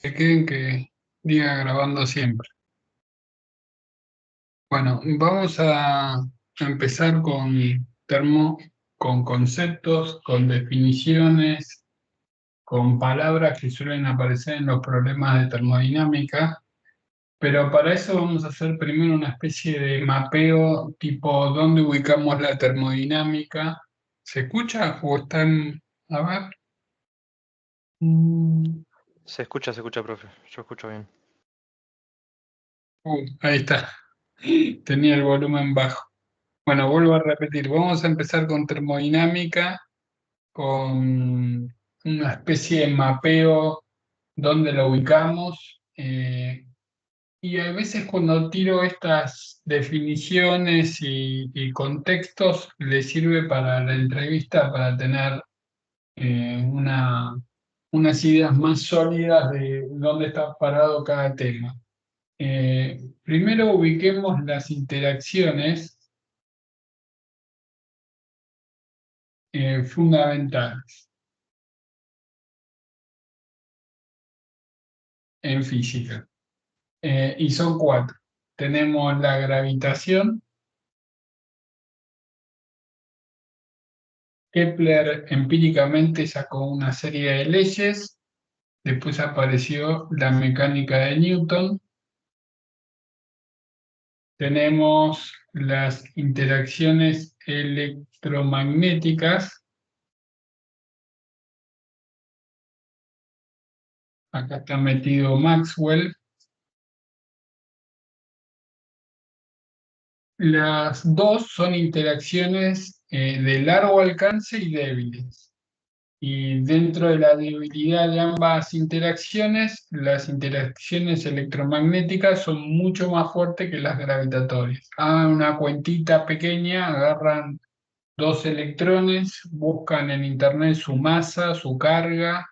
Se queden que diga grabando siempre. Bueno, vamos a empezar con conceptos, con definiciones, con palabras que suelen aparecer en los problemas de termodinámica, pero para eso vamos a hacer primero una especie de mapeo tipo dónde ubicamos la termodinámica. ¿Se escucha o están? A ver. Mm, Se escucha, profe. Yo escucho bien. ahí está. Tenía el volumen bajo. Bueno, vuelvo a repetir, vamos a empezar con termodinámica, con una especie de mapeo donde lo ubicamos. Y a veces cuando tiro estas definiciones y contextos, le sirve para la entrevista para tener unas ideas más sólidas de dónde está parado cada tema. Primero ubiquemos las interacciones fundamentales en física. Y son cuatro. Tenemos la gravitación. Kepler empíricamente sacó una serie de leyes. Después apareció la mecánica de Newton. Tenemos las interacciones electromagnéticas. Acá está metido Maxwell. Las dos son interacciones de largo alcance y débiles. Y dentro de la debilidad de ambas interacciones, las interacciones electromagnéticas son mucho más fuertes que las gravitatorias. Hagan una cuentita pequeña, agarran dos electrones, buscan en internet su masa, su carga,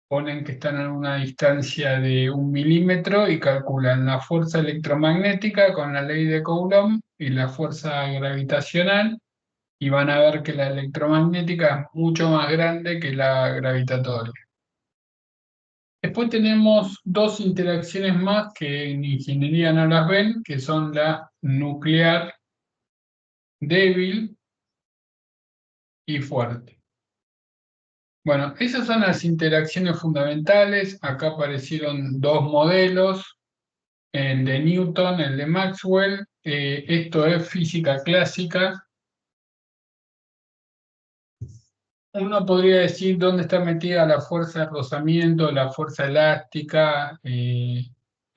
ponen que están a una distancia de 1 milímetro y calculan la fuerza electromagnética con la ley de Coulomb y la fuerza gravitacional y van a ver que la electromagnética es mucho más grande que la gravitatoria. Después tenemos dos interacciones más que en ingeniería no las ven, que son la nuclear débil y fuerte. Bueno, esas son las interacciones fundamentales. Acá aparecieron dos modelos, el de Newton, el de Maxwell. Esto es física clásica. Uno podría decir dónde está metida la fuerza de rozamiento, la fuerza elástica,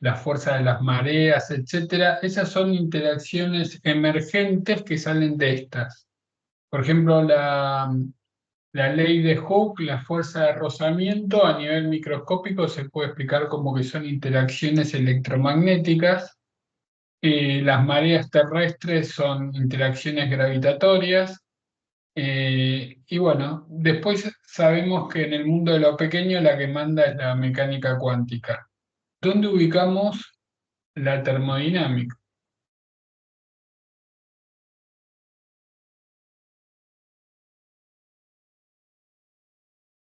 la fuerza de las mareas, etcétera. Esas son interacciones emergentes que salen de estas. Por ejemplo, la ley de Hooke, la fuerza de rozamiento a nivel microscópico se puede explicar como que son interacciones electromagnéticas. Las mareas terrestres son interacciones gravitatorias. Y bueno, después sabemos que en el mundo de lo pequeño la que manda es la mecánica cuántica. ¿Dónde ubicamos la termodinámica?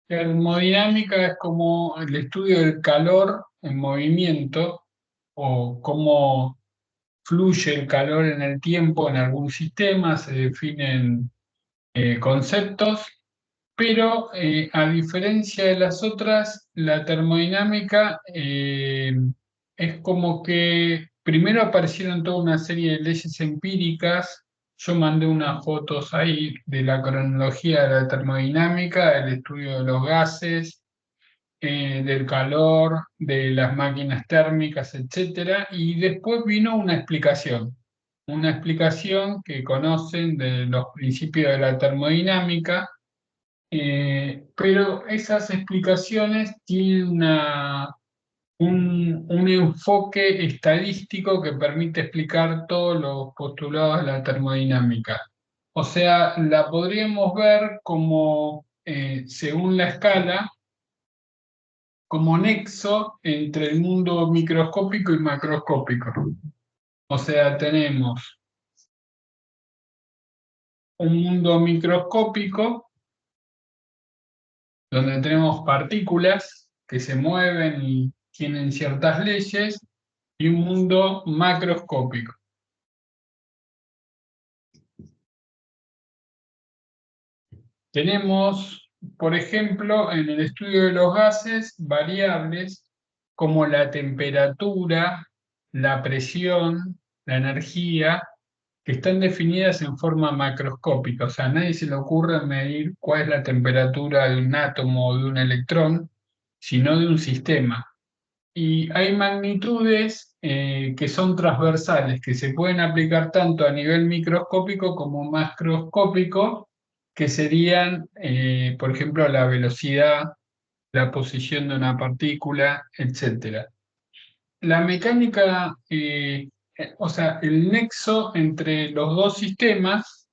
Termodinámica es como el estudio del calor en movimiento o cómo fluye el calor en el tiempo en algún sistema, se definen conceptos. Pero a diferencia de las otras, la termodinámica es como que primero aparecieron toda una serie de leyes empíricas. Yo mandé unas fotos ahí de la cronología de la termodinámica, del estudio de los gases, del calor, de las máquinas térmicas, etcétera. Y después vino una explicación que conocen de los principios de la termodinámica, pero esas explicaciones tienen un enfoque estadístico que permite explicar todos los postulados de la termodinámica. O sea, la podríamos ver como, según la escala, como nexo entre el mundo microscópico y macroscópico. O sea, tenemos un mundo microscópico donde tenemos partículas que se mueven tienen ciertas leyes, y un mundo macroscópico. Tenemos, por ejemplo, en el estudio de los gases, variables como la temperatura, la presión, la energía, que están definidas en forma macroscópica. O sea, a nadie se le ocurre medir cuál es la temperatura de un átomo o de un electrón, sino de un sistema. Y hay magnitudes que son transversales, que se pueden aplicar tanto a nivel microscópico como macroscópico, que serían, por ejemplo, la velocidad, la posición de una partícula, etcétera. La mecánica, o sea, el nexo entre los dos sistemas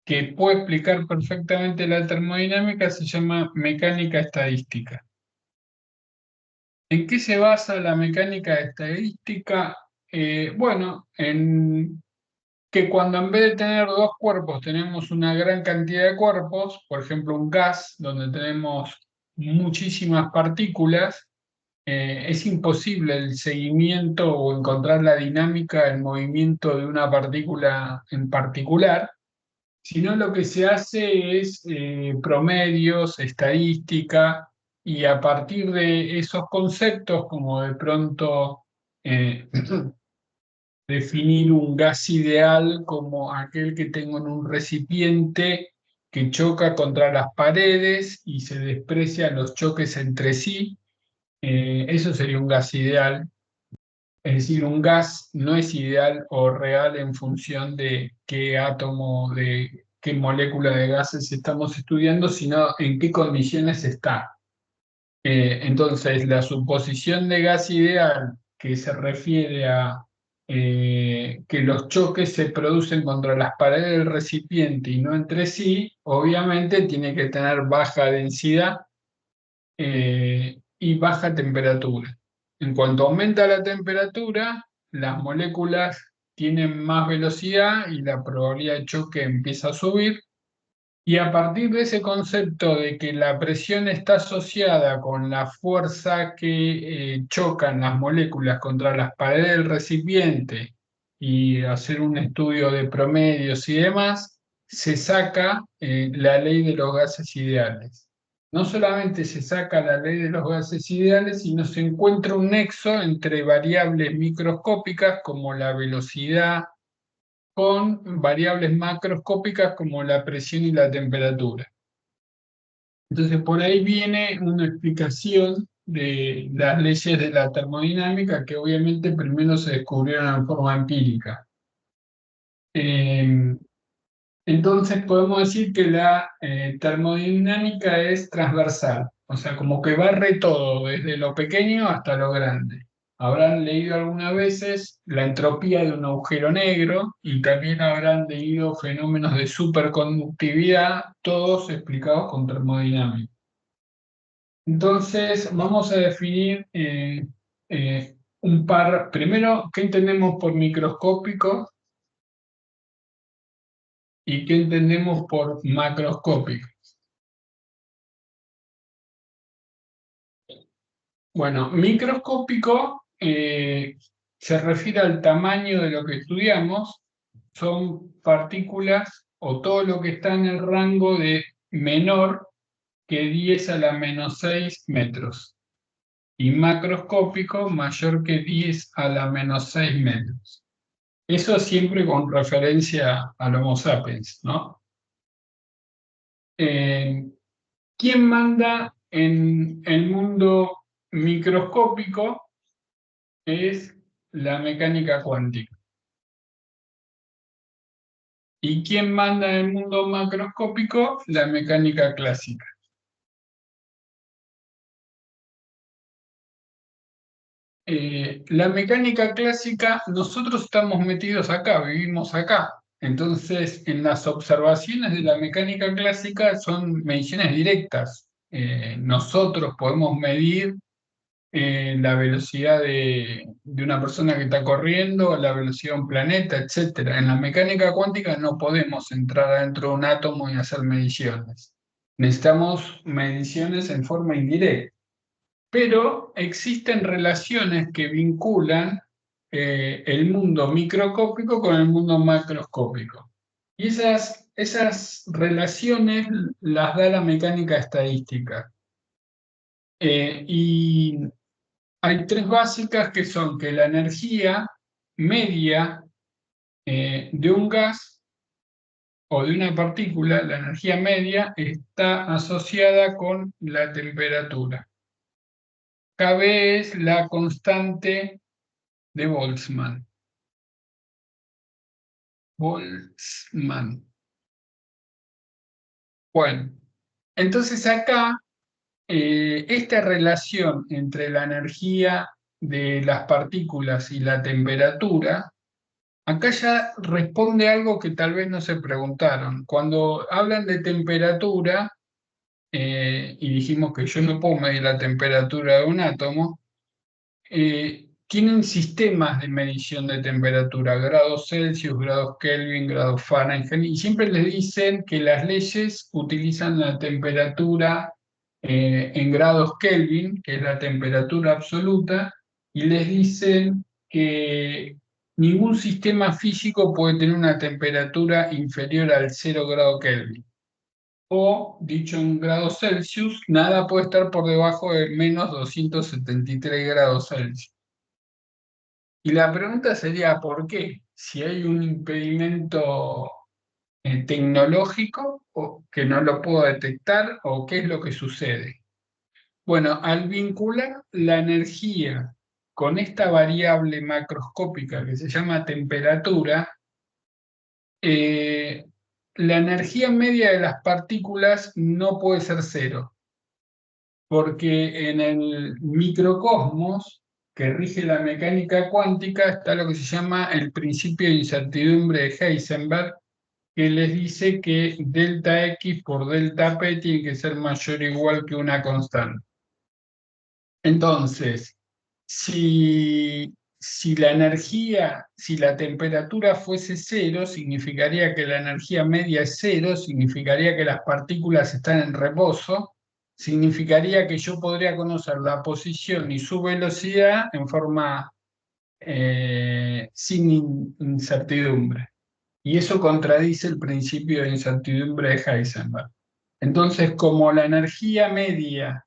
que puede explicar perfectamente la termodinámica se llama mecánica estadística. ¿En qué se basa la mecánica estadística? Bueno, en que cuando en vez de tener dos cuerpos tenemos una gran cantidad de cuerpos, por ejemplo un gas donde tenemos muchísimas partículas, es imposible el seguimiento o encontrar la dinámica, el movimiento de una partícula en particular, sino lo que se hace es promedios, estadística, y a partir de esos conceptos, como de pronto eh, definir un gas ideal como aquel que tengo en un recipiente que choca contra las paredes y se desprecian los choques entre sí, eso sería un gas ideal. Es decir, un gas no es ideal o real en función de qué átomo, de qué molécula de gases estamos estudiando, sino en qué condiciones está. Entonces, la suposición de gas ideal, que se refiere a que los choques se producen contra las paredes del recipiente y no entre sí, obviamente tiene que tener baja densidad y baja temperatura. En cuanto aumenta la temperatura, las moléculas tienen más velocidad y la probabilidad de choque empieza a subir. Y a partir de ese concepto de que la presión está asociada con la fuerza que chocan las moléculas contra las paredes del recipiente y hacer un estudio de promedios y demás, se saca la ley de los gases ideales. No solamente se saca la ley de los gases ideales, sino se encuentra un nexo entre variables microscópicas como la velocidad, con variables macroscópicas como la presión y la temperatura. Entonces, por ahí viene una explicación de las leyes de la termodinámica que obviamente primero se descubrieron en forma empírica. Eh, entonces, podemos decir que la termodinámica es transversal, o sea, como que barre todo, desde lo pequeño hasta lo grande. Habrán leído algunas veces la entropía de un agujero negro y también habrán leído fenómenos de superconductividad, todos explicados con termodinámica. Entonces, vamos a definir un par. Primero, ¿qué entendemos por microscópico y qué entendemos por macroscópico? Bueno, microscópico se refiere al tamaño de lo que estudiamos, son partículas o todo lo que está en el rango de menor que 10 a la menos 6 metros y macroscópico mayor que 10 a la menos 6 metros. Eso siempre con referencia al Homo sapiens, ¿no? Eh, ¿Quién manda en el mundo microscópico? Es la mecánica cuántica. ¿Y quién manda en el mundo macroscópico? La mecánica clásica. La mecánica clásica, nosotros estamos metidos acá, vivimos acá. Entonces, en las observaciones de la mecánica clásica son mediciones directas. Nosotros podemos medir la velocidad de una persona que está corriendo, la velocidad de un planeta, etcétera. En la mecánica cuántica no podemos entrar adentro de un átomo y hacer mediciones. Necesitamos mediciones en forma indirecta. pero existen relaciones que vinculan el mundo microscópico con el mundo macroscópico. Y esas relaciones las da la mecánica estadística. Y hay tres básicas que son que la energía media de un gas o de una partícula, la energía media, está asociada con la temperatura. KB es la constante de Boltzmann. Boltzmann. Bueno, entonces acá esta relación entre la energía de las partículas y la temperatura, acá ya responde algo que tal vez no se preguntaron. Cuando hablan de temperatura, y dijimos que yo no puedo medir la temperatura de un átomo, tienen sistemas de medición de temperatura, grados Celsius, grados Kelvin, grados Fahrenheit, y siempre les dicen que las leyes utilizan la temperatura en grados Kelvin, que es la temperatura absoluta, y les dicen que ningún sistema físico puede tener una temperatura inferior al 0 grado Kelvin. O, dicho en grados Celsius, nada puede estar por debajo de menos 273 grados Celsius. Y la pregunta sería, ¿por qué? Si hay un impedimento tecnológico o que no lo puedo detectar, o qué es lo que sucede. Bueno, al vincular la energía con esta variable macroscópica que se llama temperatura, eh, la energía media de las partículas no puede ser cero, porque en el microcosmos que rige la mecánica cuántica está lo que se llama el principio de incertidumbre de Heisenberg, que les dice que delta X por delta P tiene que ser mayor o igual que una constante. Entonces, si la energía, si la temperatura fuese cero, significaría que la energía media es cero, significaría que las partículas están en reposo, significaría que yo podría conocer la posición y su velocidad en forma sin incertidumbre. Y eso contradice el principio de incertidumbre de Heisenberg. Entonces, como la energía media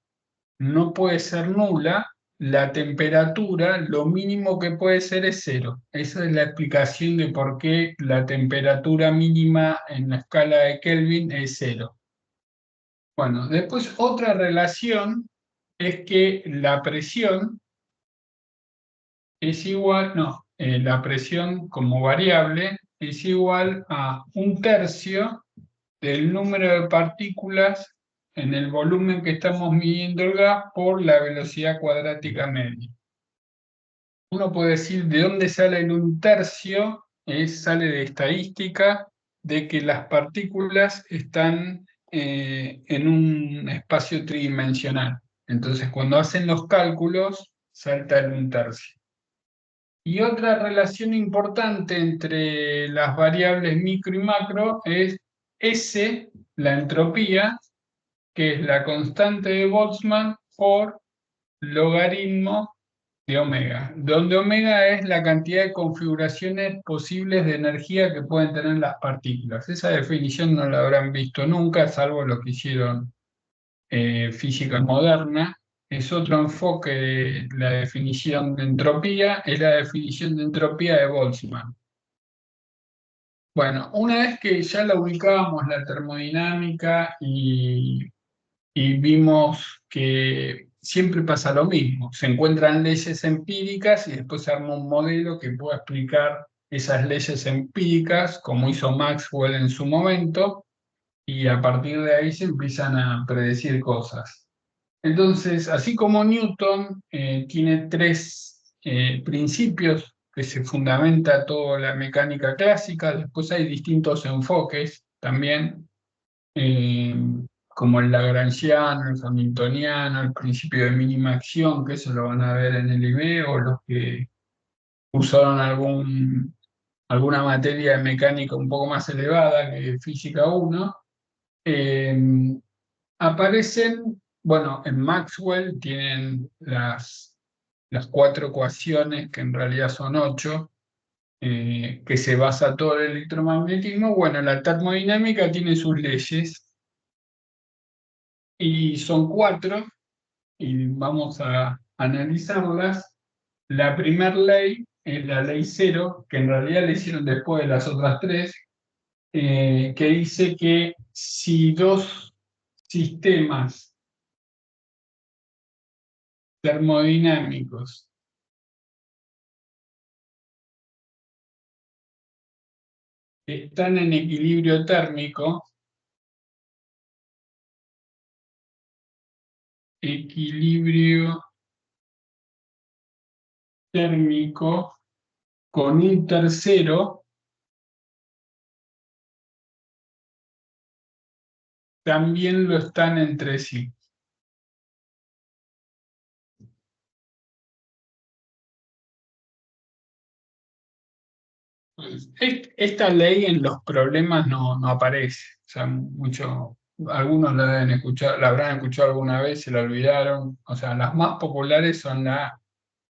no puede ser nula, la temperatura lo mínimo que puede ser es cero. Esa es la explicación de por qué la temperatura mínima en la escala de Kelvin es cero. Bueno, después otra relación es que la presión es igual, no, la presión como variable es igual a un tercio del número de partículas en el volumen que estamos midiendo el gas por la velocidad cuadrática media. Uno puede decir de dónde sale el un tercio, sale de estadística, de que las partículas están en un espacio tridimensional. Entonces, cuando hacen los cálculos, salta el un tercio. Y otra relación importante entre las variables micro y macro es S, la entropía, que es la constante de Boltzmann por logaritmo de omega, donde omega es la cantidad de configuraciones posibles de energía que pueden tener las partículas. Esa definición no la habrán visto nunca, salvo lo que hicieron física moderna. Es otro enfoque de la definición de entropía, es la definición de entropía de Boltzmann. Bueno, una vez que ya la ubicábamos la termodinámica y vimos que siempre pasa lo mismo, se encuentran leyes empíricas y después se arma un modelo que pueda explicar esas leyes empíricas, como hizo Maxwell en su momento, y a partir de ahí se empiezan a predecir cosas. Entonces, así como Newton tiene tres principios que se fundamenta toda la mecánica clásica, después hay distintos enfoques también, eh, como el lagrangiano, el hamiltoniano, el principio de mínima acción, que eso lo van a ver en el IB, o los que usaron alguna materia de mecánica un poco más elevada que física 1, aparecen bueno, en Maxwell tienen las cuatro ecuaciones, que en realidad son ocho, que se basa todo el electromagnetismo. Bueno, la termodinámica tiene sus leyes y son cuatro, y vamos a analizarlas. La primera ley es la ley cero, que en realidad la hicieron después de las otras tres, que dice que si dos sistemas termodinámicos están en equilibrio térmico con un tercero, también lo están entre sí. Esta ley en los problemas no aparece. O sea, algunos la habrán escuchado alguna vez, se la olvidaron. O sea, las más populares son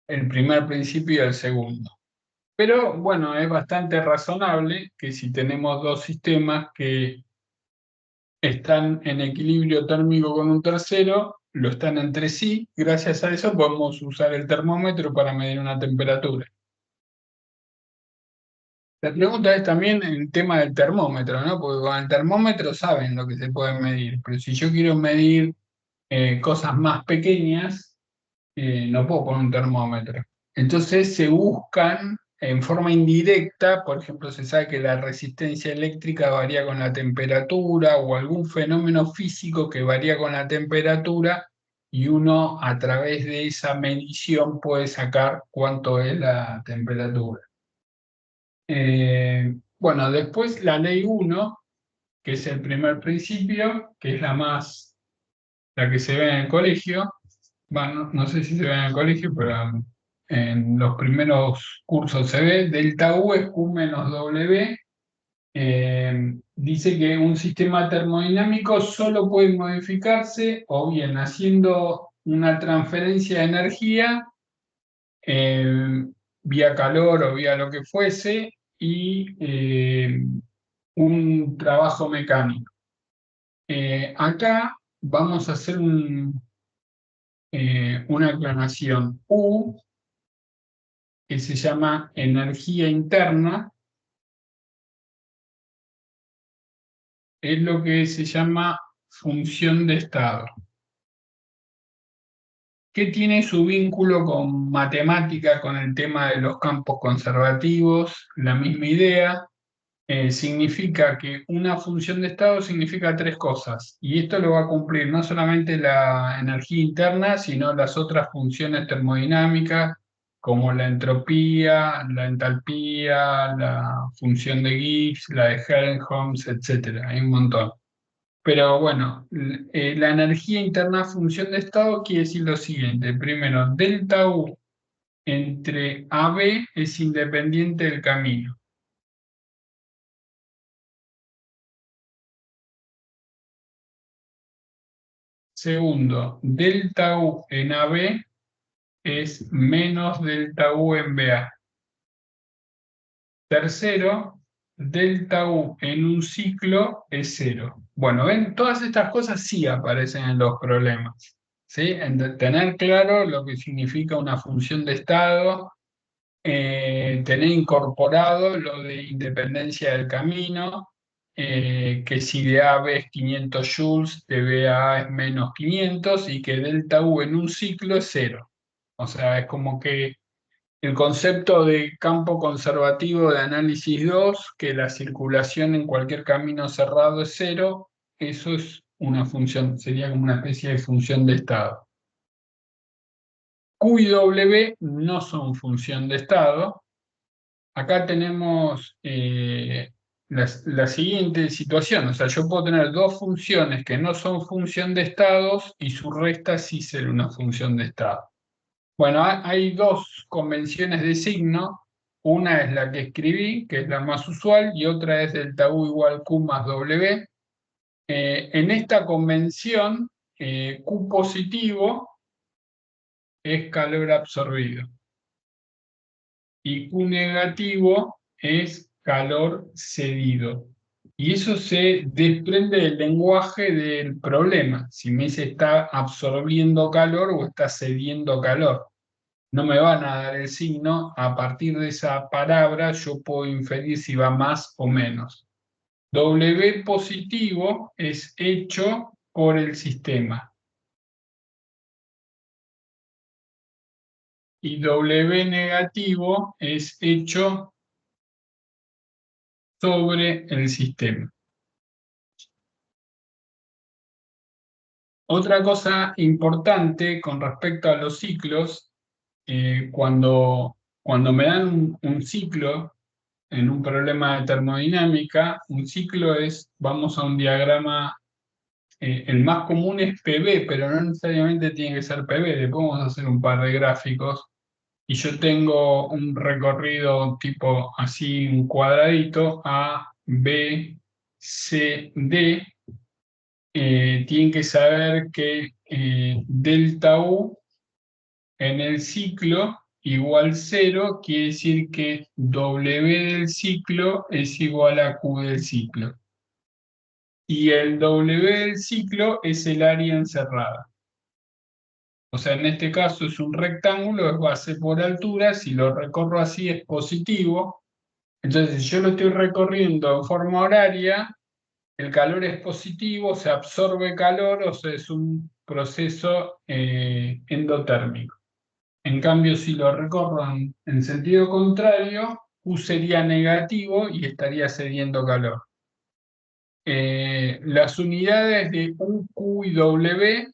el primer principio y el segundo. Pero bueno, es bastante razonable que si tenemos dos sistemas que están en equilibrio térmico con un tercero, lo están entre sí, gracias a eso podemos usar el termómetro para medir una temperatura. La pregunta es también el tema del termómetro, ¿no? Porque con el termómetro saben lo que se puede medir, pero si yo quiero medir cosas más pequeñas, no puedo poner un termómetro. Entonces se buscan en forma indirecta, por ejemplo, se sabe que la resistencia eléctrica varía con la temperatura o algún fenómeno físico que varía con la temperatura y uno a través de esa medición puede sacar cuánto es la temperatura. Bueno, después la ley uno, que es el primer principio, que es la que se ve en el colegio. Bueno, no sé si se ve en el colegio, pero en los primeros cursos se ve. Delta U es Q menos W. Dice que un sistema termodinámico solo puede modificarse o bien haciendo una transferencia de energía eh, vía calor o vía lo que fuese y un trabajo mecánico. Acá vamos a hacer una aclaración. U, que se llama energía interna, es lo que se llama función de estado, que tiene su vínculo con matemática, con el tema de los campos conservativos, la misma idea. Significa que una función de estado significa tres cosas, y esto lo va a cumplir no solamente la energía interna, sino las otras funciones termodinámicas, como la entropía, la entalpía, la función de Gibbs, la de Helmholtz, etcétera. Hay un montón. Pero bueno, la energía interna función de estado quiere decir lo siguiente. Primero, delta U entre AB es independiente del camino. Segundo, delta U en AB es menos delta U en BA. Tercero, delta U en un ciclo es cero. Bueno, ven, todas estas cosas sí aparecen en los problemas. ¿Sí? Tener claro lo que significa una función de estado, tener incorporado lo de independencia del camino, que si de AB es 500 joules, de BA es menos 500 y que delta U en un ciclo es cero. O sea, es como que el concepto de campo conservativo de análisis 2, que la circulación en cualquier camino cerrado es cero, eso es una función, sería como una especie de función de estado. Q y W no son función de estado. Acá tenemos la siguiente situación, o sea, yo puedo tener dos funciones que no son función de estados y su resta sí ser una función de estado. Bueno, hay dos convenciones de signo, una es la que escribí, que es la más usual, y otra es delta U igual Q más W. En esta convención, Q positivo es calor absorbido y Q negativo es calor cedido. Y eso se desprende del lenguaje del problema. Si me dice está absorbiendo calor o está cediendo calor. No me van a dar el signo. A partir de esa palabra yo puedo inferir si va más o menos. W positivo es hecho por el sistema. Y W negativo es hecho sobre el sistema. Otra cosa importante con respecto a los ciclos, cuando me dan un ciclo en un problema de termodinámica, un ciclo es, vamos a un diagrama, el más común es PV, pero no necesariamente tiene que ser PV, después vamos a hacer un par de gráficos, y yo tengo un recorrido tipo así, un cuadradito, A, B, C, D. Tienen que saber que delta U en el ciclo igual 0, quiere decir que W del ciclo es igual a Q del ciclo. Y el W del ciclo es el área encerrada. O sea, en este caso es un rectángulo, es base por altura, si lo recorro así es positivo. Entonces, si yo lo estoy recorriendo en forma horaria, el calor es positivo, se absorbe calor, o sea, es un proceso endotérmico. En cambio, si lo recorro en sentido contrario, Q sería negativo y estaría cediendo calor. Las unidades de U, Q y W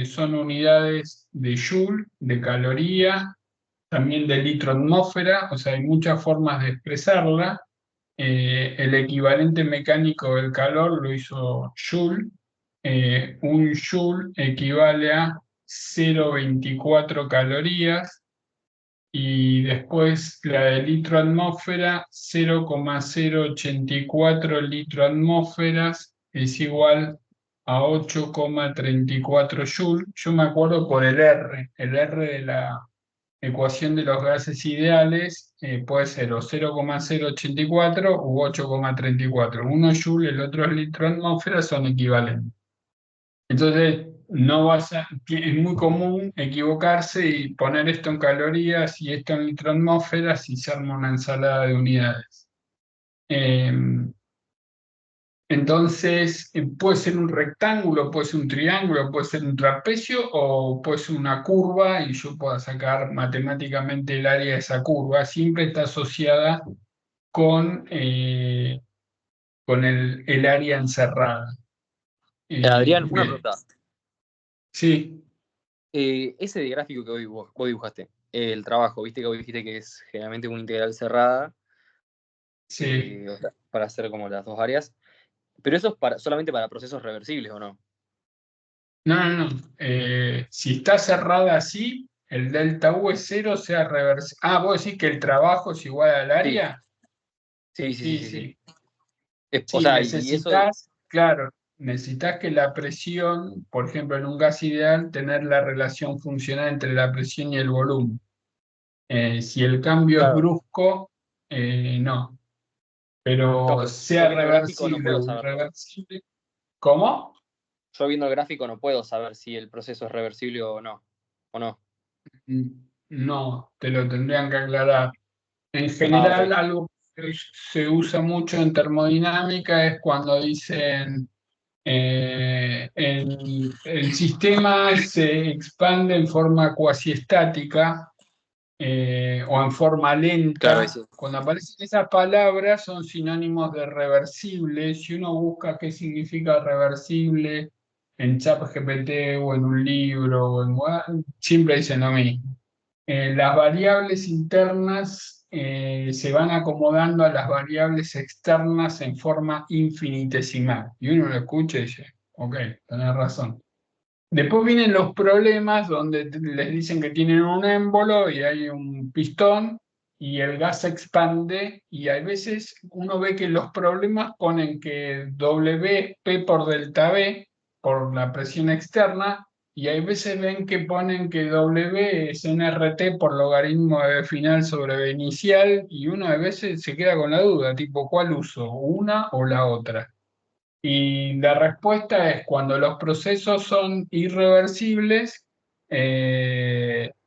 son unidades de Joule, de caloría, también de litro atmósfera, o sea, hay muchas formas de expresarla. El equivalente mecánico del calor lo hizo Joule. Un Joule equivale a 0,24 calorías y después la de litro atmósfera, 0,084 litro atmósferas es igual a 8,34 Joule. Yo me acuerdo por el R de la ecuación de los gases ideales puede ser o 0,084 u 8,34. Uno es Joule, el otro es litro atmósfera, son equivalentes. Entonces, no vas a, es muy común equivocarse y poner esto en calorías y esto en litro atmósferas y se arma una ensalada de unidades. Eh, entonces, puede ser un rectángulo, puede ser un triángulo, puede ser un trapecio o puede ser una curva y yo pueda sacar matemáticamente el área de esa curva. Siempre está asociada con con el área encerrada. Adrián, una Bien. pregunta. Sí, Ese gráfico que vos dibujaste, el trabajo, viste que vos dijiste que es generalmente una integral cerrada, sí. o sea, para hacer como las dos áreas, pero eso es solamente para procesos reversibles, ¿o no? No, no, no. Si está cerrada así, el delta U es cero, sea reversible. Ah, ¿vos decís que el trabajo es igual al Sí, área? sí, sí, sí, Sí, sí, sí. sí. O Sí, sea, y eso, necesitas, claro, necesitas que la presión, por ejemplo, en un gas ideal, tener la relación funcional entre la presión y el volumen. Si el cambio es claro, brusco, no. no, Pero pero yo sea viendo el gráfico no reversible puedo o saberlo. irreversible, ¿cómo? Yo viendo el gráfico no puedo saber si el proceso es reversible o no. ¿O no? No, te lo tendrían que aclarar. En Ah, ok. general, algo que se usa mucho en termodinámica es cuando dicen el sistema se expande en forma cuasi estática o en forma Claro, lenta. eso. Cuando aparecen esas palabras son sinónimos de reversible. Si uno busca qué significa reversible en ChatGPT o en un libro, siempre dicen lo mismo. Las variables internas se van acomodando a las variables externas en forma infinitesimal. Y uno lo escucha y dice, ok, tenés razón. Después vienen los problemas donde les dicen que tienen un émbolo y hay un pistón y el gas se expande y a veces uno ve que los problemas ponen que W es P por delta V por la presión externa, y hay veces ven que ponen que W es nRT por logaritmo de B final sobre B inicial, y uno a veces se queda con la duda, tipo, ¿cuál uso? ¿Una o la otra? Y la respuesta es cuando los procesos son irreversibles,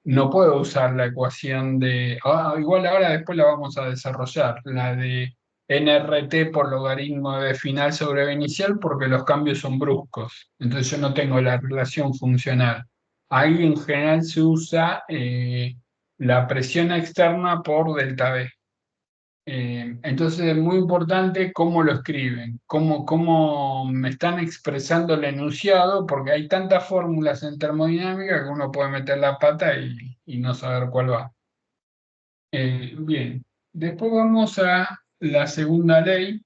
no puedo usar la ecuación de, igual ahora después la vamos a desarrollar, la de nRT por logaritmo de final sobre B inicial, porque los cambios son bruscos. Entonces yo no tengo la relación funcional. Ahí en general se usa la presión externa por delta B. Entonces es muy importante cómo lo escriben, cómo me están expresando el enunciado, porque hay tantas fórmulas en termodinámica que uno puede meter la pata y no saber cuál va. Bien, después vamos a la segunda ley,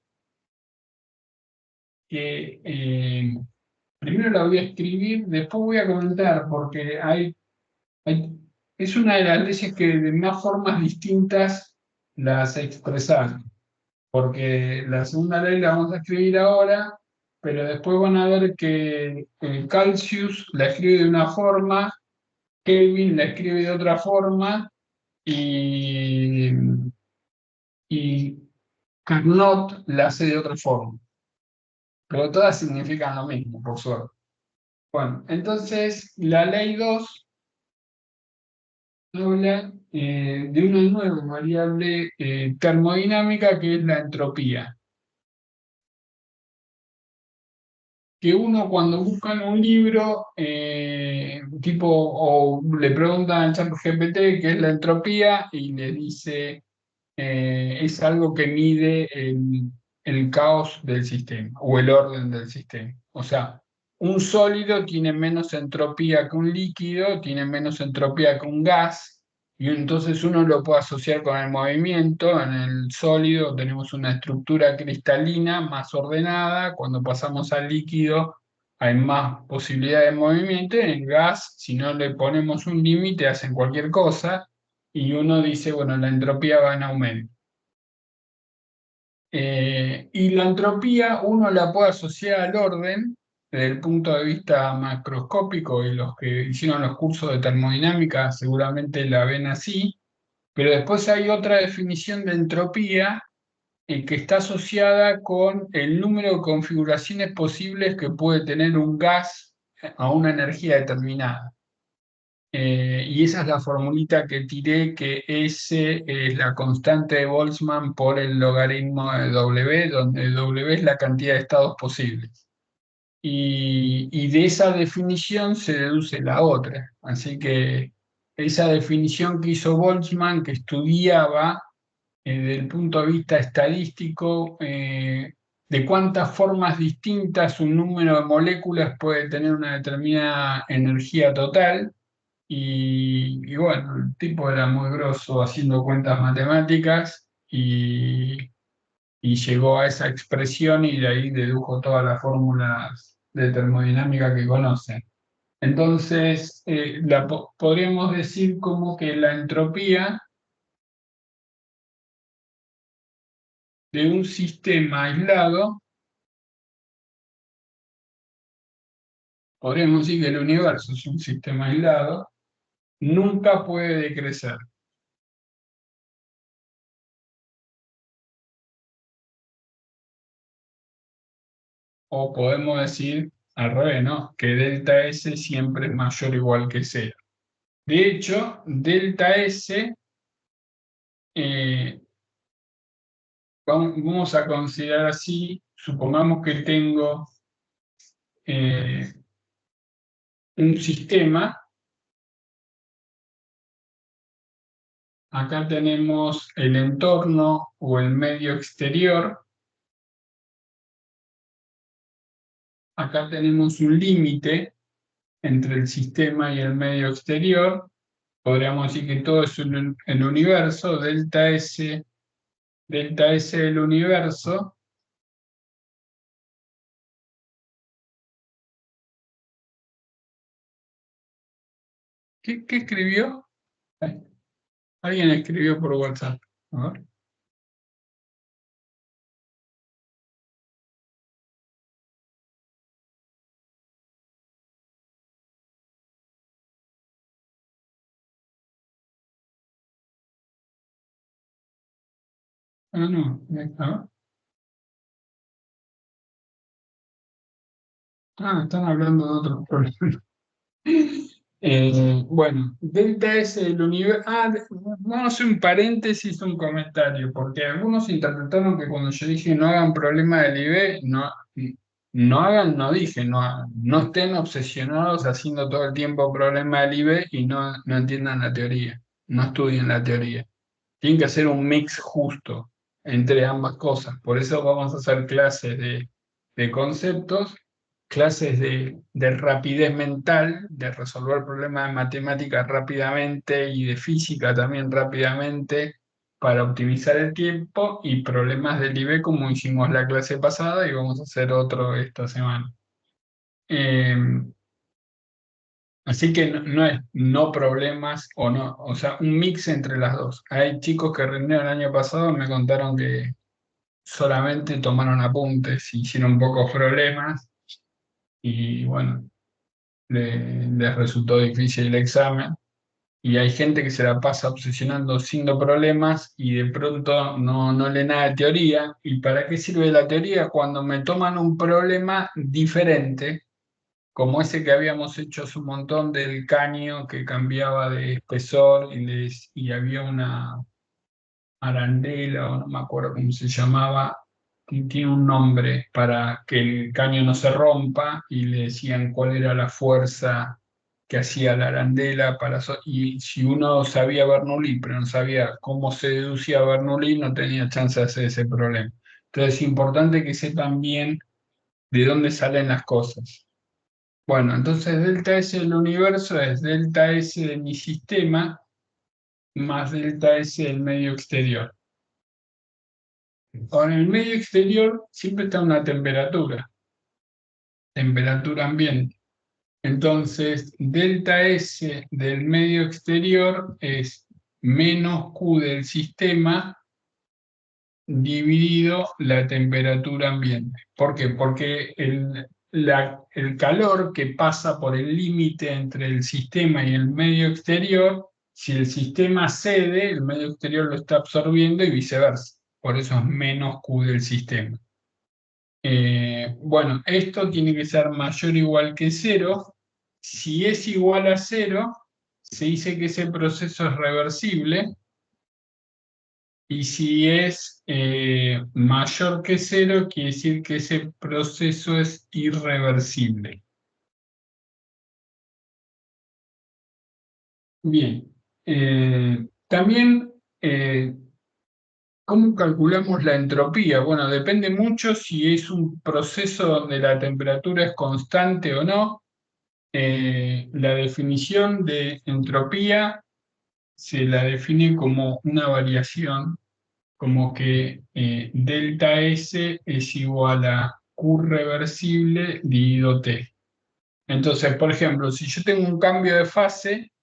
que primero la voy a escribir, después voy a comentar, porque es una de las leyes que de más formas distintas las expresaron. Porque la segunda ley la vamos a escribir ahora, pero después van a ver que Calcius la escribe de una forma, Kelvin la escribe de otra forma y, y Carnot la hace de otra forma. Pero todas significan lo mismo, por suerte. Bueno, entonces la ley 2 habla de una nueva variable termodinámica que es la entropía. Que uno cuando busca en un libro, tipo, o le preguntan al chat GPT qué es la entropía y le dice, es algo que mide el caos del sistema o el orden del sistema. O sea, un sólido tiene menos entropía que un líquido, tiene menos entropía que un gas, y entonces uno lo puede asociar con el movimiento. En el sólido tenemos una estructura cristalina más ordenada, cuando pasamos al líquido hay más posibilidad de movimiento, en el gas, si no le ponemos un límite, hacen cualquier cosa, y uno dice, bueno, la entropía va en aumento. Y la entropía uno la puede asociar al orden desde el punto de vista macroscópico, y los que hicieron los cursos de termodinámica seguramente la ven así, pero después hay otra definición de entropía que está asociada con el número de configuraciones posibles que puede tener un gas a una energía determinada. Y esa es la formulita que tiré, que S es la constante de Boltzmann por el logaritmo de W, donde W es la cantidad de estados posibles. Y de esa definición se deduce la otra. Así que esa definición que hizo Boltzmann, que estudiaba desde el punto de vista estadístico, de cuántas formas distintas un número de moléculas puede tener una determinada energía total. Y bueno, el tipo era muy grosso haciendo cuentas matemáticas y llegó a esa expresión, y de ahí dedujo todas las fórmulas de termodinámica que conocen. Entonces, podríamos decir como que la entropía de un sistema aislado, podríamos decir que el universo es un sistema aislado, nunca puede decrecer. O podemos decir al revés, ¿no? Que delta S siempre es mayor o igual que cero. De hecho, delta S, eh, vamos a considerar así, supongamos que tengo eh, un sistema, acá tenemos el entorno o el medio exterior, acá tenemos un límite entre el sistema y el medio exterior, podríamos decir que todo es el universo, delta S del universo. ¿Qué escribió? Alguien escribió por WhatsApp. A ver. Ah, no. Están hablando de otros problemas. Bueno, delta S del universo. Vamos a hacer un paréntesis, un comentario, porque algunos interpretaron que cuando yo dije no hagan problema del IB, no hagan, no dije, no estén obsesionados haciendo todo el tiempo problema del IB y no entiendan la teoría, no estudien la teoría. Tienen que hacer un mix justo entre ambas cosas. Por eso vamos a hacer clases de conceptos, clases de rapidez mental, de resolver problemas de matemáticas rápidamente y de física también rápidamente para optimizar el tiempo, y problemas del IB como hicimos la clase pasada y vamos a hacer otro esta semana. Eh, Así que no es no problemas o no, o sea, un mix entre las dos. Hay chicos que rindieron el año pasado, me contaron que solamente tomaron apuntes, hicieron pocos problemas y bueno, les resultó difícil el examen. Y hay gente que se la pasa obsesionando haciendo problemas y de pronto no lee nada de teoría. ¿Y para qué sirve la teoría? Cuando me toman un problema diferente, como ese que habíamos hecho hace un montón del caño que cambiaba de espesor y había una arandela, o no me acuerdo cómo se llamaba, y tiene un nombre para que el caño no se rompa, y le decían cuál era la fuerza que hacía la arandela y si uno sabía Bernoulli, pero no sabía cómo se deducía Bernoulli, no tenía chance de hacer ese problema. Entonces es importante que sepan bien de dónde salen las cosas. Bueno, entonces delta S del universo es delta S de mi sistema más delta S del medio exterior. Con el medio exterior siempre está una temperatura ambiente. Entonces, delta S del medio exterior es menos Q del sistema dividido la temperatura ambiente. ¿Por qué? Porque el calor que pasa por el límite entre el sistema y el medio exterior, si el sistema cede, el medio exterior lo está absorbiendo y viceversa. Por eso es menos Q del sistema. Bueno, esto tiene que ser mayor o igual que cero. Si es igual a cero, se dice que ese proceso es reversible. Y si es mayor que cero, quiere decir que ese proceso es irreversible. Bien. También, ¿cómo calculamos la entropía? Bueno, depende mucho si es un proceso donde la temperatura es constante o no. La definición de entropía se la define como una variación, como que delta S es igual a Q reversible dividido T. Entonces, por ejemplo, si yo tengo un cambio de fase,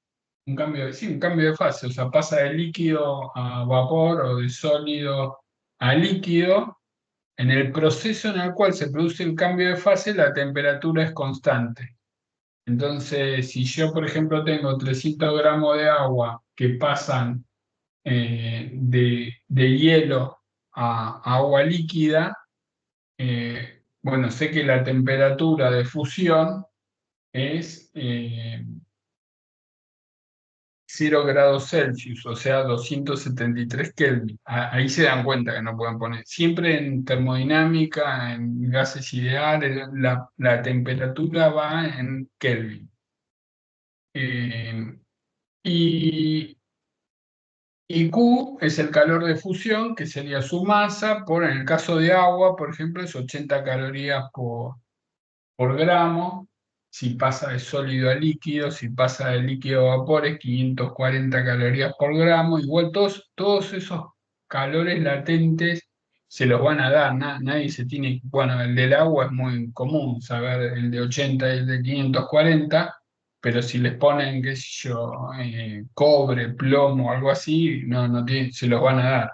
sí, un cambio de fase, o sea, pasa de líquido a vapor o de sólido a líquido, en el proceso en el cual se produce el cambio de fase, la temperatura es constante. Entonces, si yo, por ejemplo, tengo 300 gramos de agua que pasan de hielo a agua líquida, bueno, sé que la temperatura de fusión es 0 grados Celsius, o sea, 273 Kelvin. Ahí se dan cuenta que no pueden poner. Siempre en termodinámica, en gases ideales, la temperatura va en Kelvin. Eh, y, y Q es el calor de fusión, que sería su masa, en el caso de agua, por ejemplo, es 80 calorías por gramo. Si pasa de sólido a líquido, si pasa de líquido a vapor, es 540 calorías por gramo. Igual todos esos calores latentes se los van a dar. Nadie se tiene. Bueno, el del agua es muy común saber el de 80 y el de 540, pero si les ponen, qué sé yo, cobre, plomo, algo así, se los van a dar.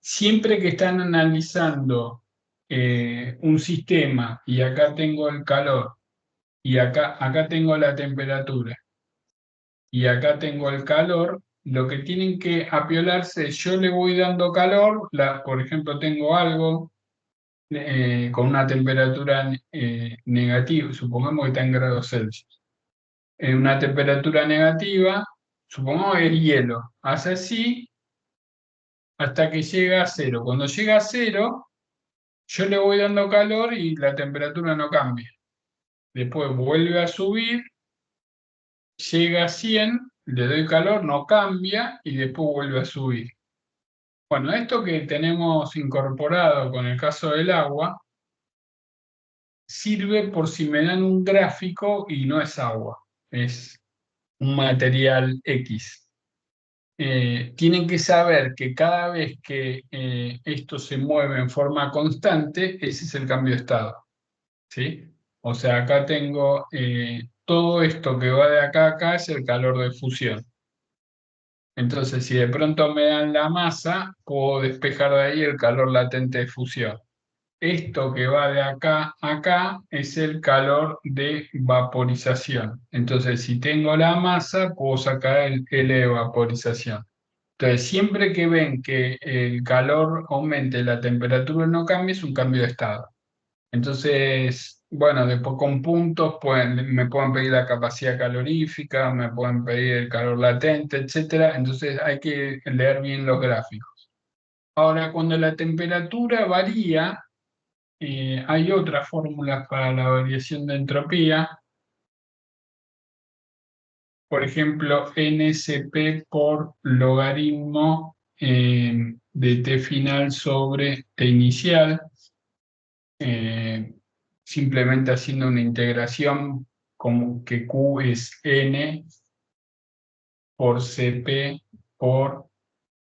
Siempre que están analizando un sistema y acá tengo el calor y acá tengo la temperatura y acá tengo el calor, lo que tienen que apiolarse es, yo le voy dando calor, por ejemplo, tengo algo con una temperatura negativa, supongamos que está en grados Celsius. En una temperatura negativa, supongamos que es hielo, hace así hasta que llega a cero. Cuando llega a cero, yo le voy dando calor y la temperatura no cambia. Después vuelve a subir, llega a 100, le doy calor, no cambia y después vuelve a subir. Bueno, esto que tenemos incorporado con el caso del agua, sirve por si me dan un gráfico y no es agua, es un material X. Tienen que saber que cada vez que esto se mueve en forma constante, ese es el cambio de estado, ¿sí? O sea, acá tengo todo esto que va de acá a acá es el calor de fusión. Entonces, si de pronto me dan la masa, puedo despejar de ahí el calor latente de fusión. Esto que va de acá a acá es el calor de vaporización. Entonces, si tengo la masa, puedo sacar el L de vaporización. Entonces, siempre que ven que el calor aumente, la temperatura no cambia, es un cambio de estado. Entonces, bueno, después con puntos me pueden pedir la capacidad calorífica, me pueden pedir el calor latente, etcétera. Entonces hay que leer bien los gráficos. Ahora, cuando la temperatura varía, hay otras fórmulas para la variación de entropía. Por ejemplo, NSP por logaritmo de T final sobre T inicial. Simplemente haciendo una integración como que Q es N por CP por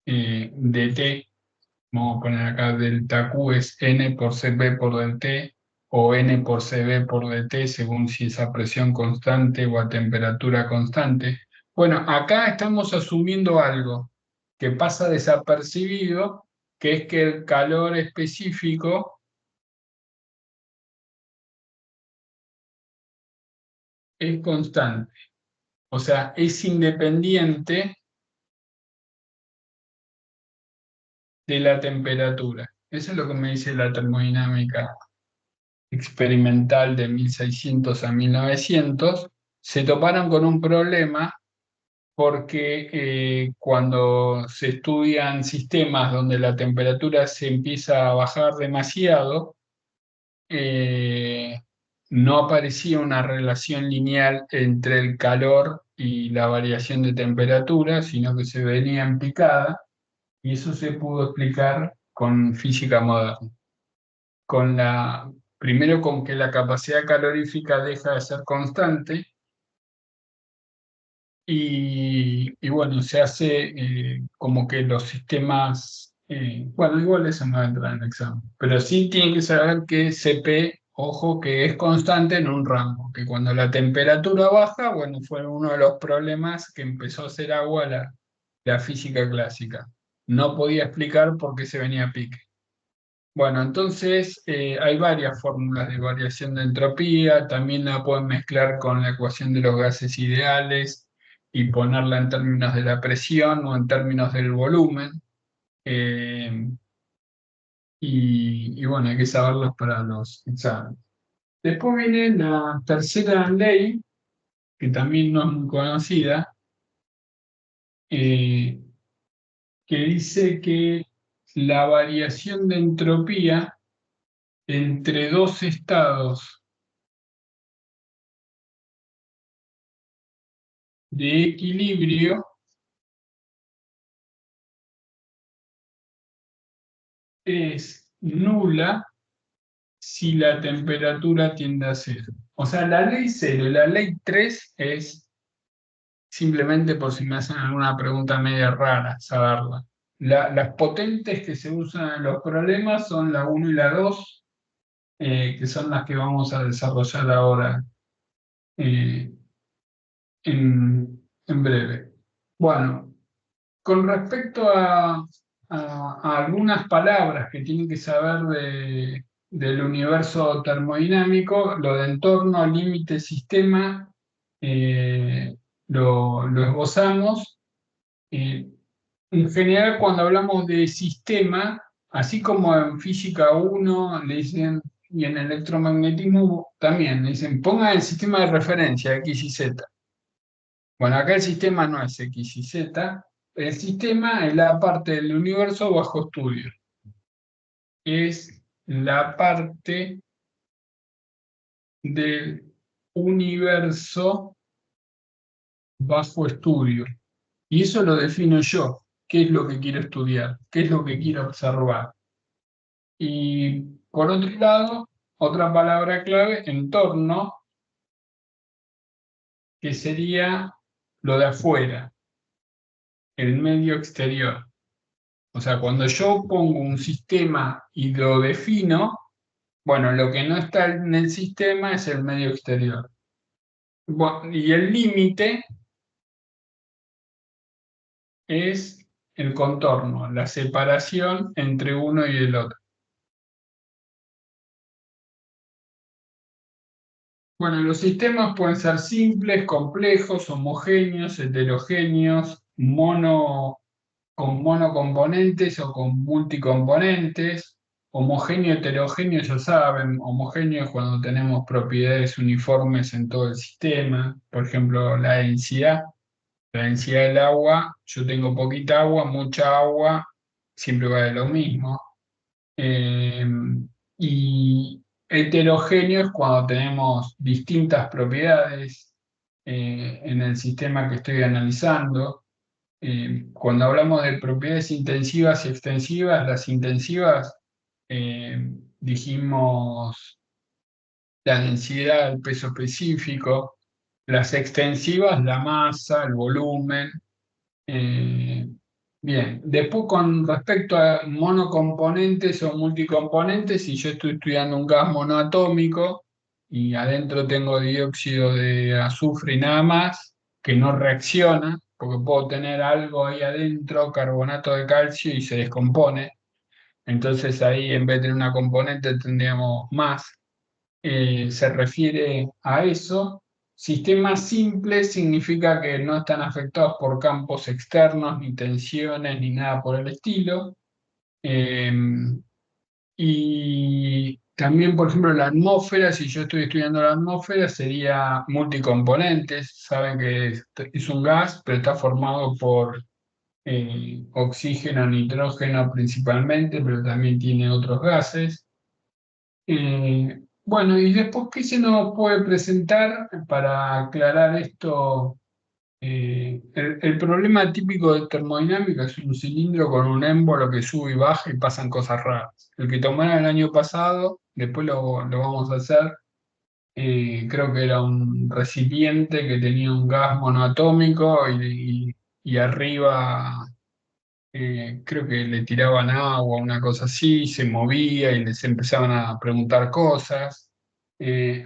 DT. Vamos a poner acá delta Q es N por CP por DT o N por CB por DT según si es a presión constante o a temperatura constante. Bueno, acá estamos asumiendo algo que pasa desapercibido, que es que el calor específico es constante. O sea, es independiente de la temperatura. Eso es lo que me dice la termodinámica experimental de 1600 a 1900. Se toparon con un problema porque cuando se estudian sistemas donde la temperatura se empieza a bajar demasiado, eh, no aparecía una relación lineal entre el calor y la variación de temperatura, sino que se venía en picada. Y eso se pudo explicar con física moderna. Primero con que la capacidad calorífica deja de ser constante y bueno, se hace como que los sistemas, bueno, igual eso no entra en el examen, pero sí tienen que saber que CP, ojo, que es constante en un rango, que cuando la temperatura baja, bueno, fue uno de los problemas que empezó a hacer agua la física clásica. No podía explicar por qué se venía a pique. Bueno, entonces hay varias fórmulas de variación de entropía, también la pueden mezclar con la ecuación de los gases ideales y ponerla en términos de la presión o en términos del volumen. eh, y bueno, hay que saberlos para los exámenes. Después viene la tercera ley, que también no es muy conocida, eh, que dice que la variación de entropía entre dos estados de equilibrio es nula si la temperatura tiende a cero. O sea, la ley 0 y la ley 3 es simplemente por si me hacen alguna pregunta media rara, saberla. Las potentes que se usan en los problemas son la 1 y la 2, que son las que vamos a desarrollar ahora eh, en breve. Bueno, con respecto a algunas palabras que tienen que saber del universo termodinámico, lo de entorno, límite, sistema, lo esbozamos. Eh, en general, cuando hablamos de sistema, así como en física 1 le dicen, y en electromagnetismo también, le dicen, ponga el sistema de referencia X y Z. Bueno, acá el sistema no es X y Z, el sistema es la parte del universo bajo estudio. Es la parte del universo bajo estudio. Y eso lo defino yo. ¿Qué es lo que quiero estudiar? ¿Qué es lo que quiero observar? Y por otro lado, otra palabra clave, entorno, que sería lo de afuera, el medio exterior. O sea, cuando yo pongo un sistema y lo defino, bueno, lo que no está en el sistema es el medio exterior. Bueno, y el límite es el contorno, la separación entre uno y el otro. Bueno, los sistemas pueden ser simples, complejos, homogéneos, heterogéneos, con monocomponentes o con multicomponentes. Homogéneo, heterogéneo, ya saben, homogéneo es cuando tenemos propiedades uniformes en todo el sistema. Por ejemplo, la densidad del agua, yo tengo poquita agua, mucha agua, siempre va de lo mismo. Eh, y heterogéneo es cuando tenemos distintas propiedades en el sistema que estoy analizando. Cuando hablamos de propiedades intensivas y extensivas, las intensivas dijimos la densidad, el peso específico, las extensivas, la masa, el volumen. eh, Bien, después con respecto a monocomponentes o multicomponentes, si yo estoy estudiando un gas monoatómico y adentro tengo dióxido de azufre y nada más, que no reacciona, porque puedo tener algo ahí adentro, carbonato de calcio, y se descompone. Entonces ahí en vez de tener una componente tendríamos más. Se refiere a eso. Sistemas simples significa que no están afectados por campos externos, ni tensiones, ni nada por el estilo. Eh, y también, por ejemplo, la atmósfera, si yo estoy estudiando la atmósfera, sería multicomponentes. Saben que es un gas, pero está formado por oxígeno, nitrógeno principalmente, pero también tiene otros gases. Bueno, y después, ¿qué se nos puede presentar para aclarar esto? El problema típico de termodinámica es un cilindro con un émbolo que sube y baja y pasan cosas raras. El que tomaron el año pasado, después lo vamos a hacer, creo que era un recipiente que tenía un gas monoatómico y arriba creo que le tiraban agua, una cosa así, se movía y les empezaban a preguntar cosas.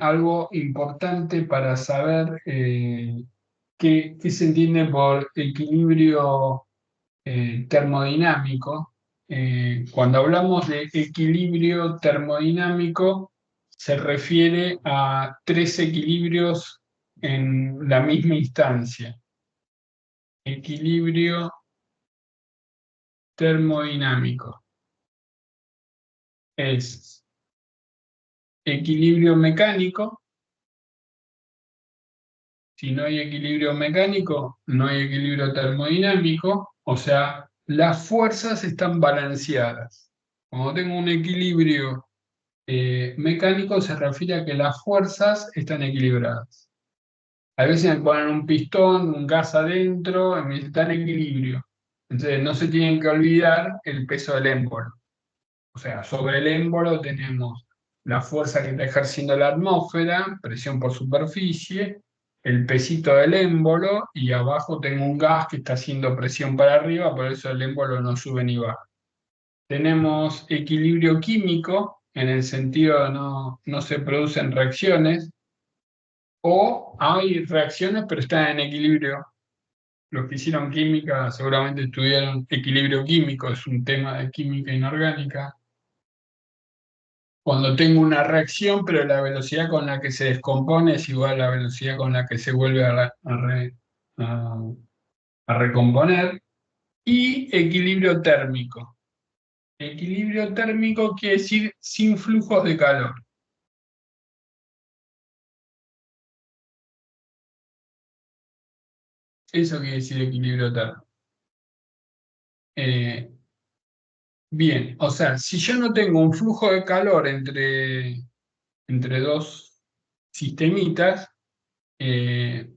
Algo importante para saber qué se entiende por equilibrio termodinámico. Cuando hablamos de equilibrio termodinámico, se refiere a tres equilibrios en la misma instancia. Equilibrio termodinámico es equilibrio mecánico. Si no hay equilibrio mecánico, no hay equilibrio termodinámico, o sea, las fuerzas están balanceadas. Cuando tengo un equilibrio mecánico, se refiere a que las fuerzas están equilibradas. A veces me ponen un pistón, un gas adentro, y me dicen, está en equilibrio. Entonces, no se tienen que olvidar el peso del émbolo. O sea, sobre el émbolo tenemos la fuerza que está ejerciendo la atmósfera, presión por superficie, el pesito del émbolo, y abajo tengo un gas que está haciendo presión para arriba, por eso el émbolo no sube ni baja. Tenemos equilibrio químico, en el sentido de no se producen reacciones, o hay reacciones pero están en equilibrio. Los que hicieron química seguramente estudiaron equilibrio químico, es un tema de química inorgánica. Cuando tengo una reacción, pero la velocidad con la que se descompone es igual a la velocidad con la que se vuelve a recomponer. y equilibrio térmico. Equilibrio térmico quiere decir sin flujos de calor. Eso quiere decir equilibrio térmico. Bien, o sea, si yo no tengo un flujo de calor entre dos sistemitas, eh,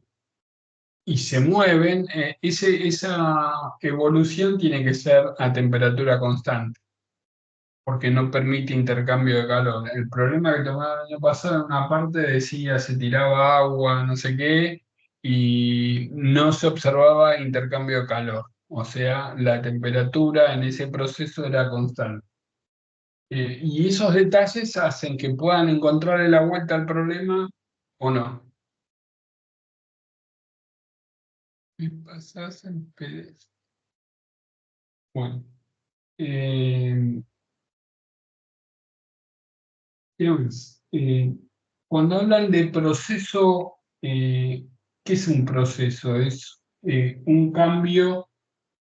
y se mueven, esa evolución tiene que ser a temperatura constante, porque no permite intercambio de calor. El problema que tomaba el año pasado, en una parte decía se tiraba agua, no sé qué, y no se observaba intercambio de calor. O sea, la temperatura en ese proceso era constante. Y esos detalles hacen que puedan encontrarle la vuelta al problema o no. ¿Qué pasas en PDF? Bueno. Eh, digamos, cuando hablan de proceso, ¿qué es un proceso? Es un cambio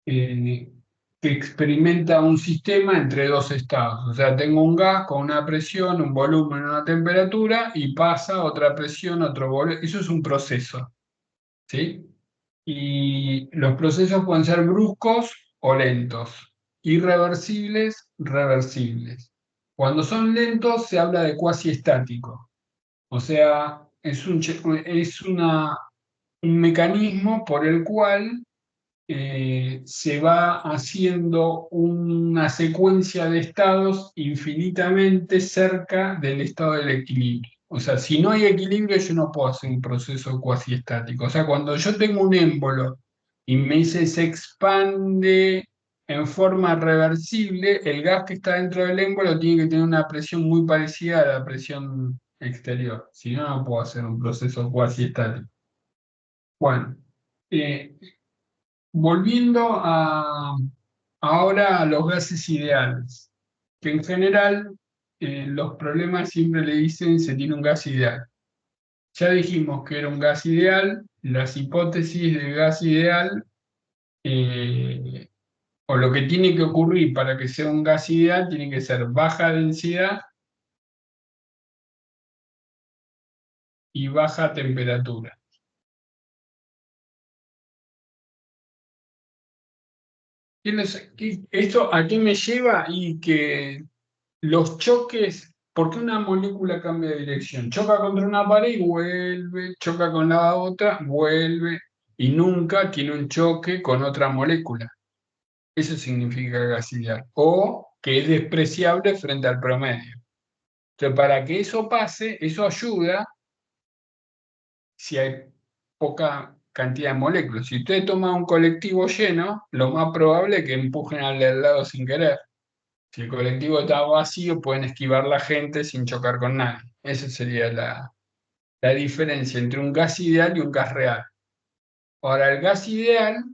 eh, que experimenta un sistema entre dos estados. O sea, tengo un gas con una presión, un volumen, una temperatura y pasa a otra presión, otro volumen. Eso es un proceso, ¿sí? Y los procesos pueden ser bruscos o lentos, irreversibles, reversibles. Cuando son lentos se habla de cuasi estático, o sea, un mecanismo por el cual se va haciendo una secuencia de estados infinitamente cerca del estado del equilibrio. O sea, si no hay equilibrio, yo no puedo hacer un proceso cuasi estático. O sea, cuando yo tengo un émbolo y me dice se expande en forma reversible, el gas que está dentro del émbolo tiene que tener una presión muy parecida a la presión exterior. Si no, no puedo hacer un proceso cuasi estático. Bueno, eh, volviendo ahora a los gases ideales, que en general los problemas siempre le dicen se tiene un gas ideal. Ya dijimos que era un gas ideal, las hipótesis de gas ideal, eh, o lo que tiene que ocurrir para que sea un gas ideal, tiene que ser baja densidad y baja temperatura. ¿Esto a qué me lleva? Y que los choques, ¿por qué una molécula cambia de dirección? Choca contra una pared y vuelve, choca con la otra, vuelve, y nunca tiene un choque con otra molécula. Eso significa gasidad. O que es despreciable frente al promedio. Entonces, para que eso pase, eso ayuda si hay poca cantidad de moléculas. Si usted toma un colectivo lleno, lo más probable es que empujen al de al lado sin querer. Si el colectivo está vacío, pueden esquivar la gente sin chocar con nadie. Esa sería la diferencia entre un gas ideal y un gas real. Ahora, el gas ideal,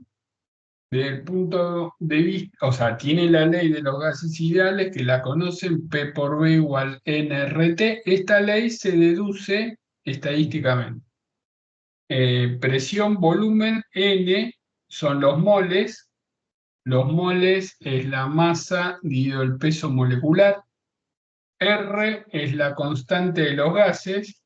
desde el punto de vista, o sea, tiene la ley de los gases ideales que la conocen, P por B igual nRT. Esta ley se deduce estadísticamente. Presión, volumen, N son los moles. Los moles es la masa dividido el peso molecular. R es la constante de los gases,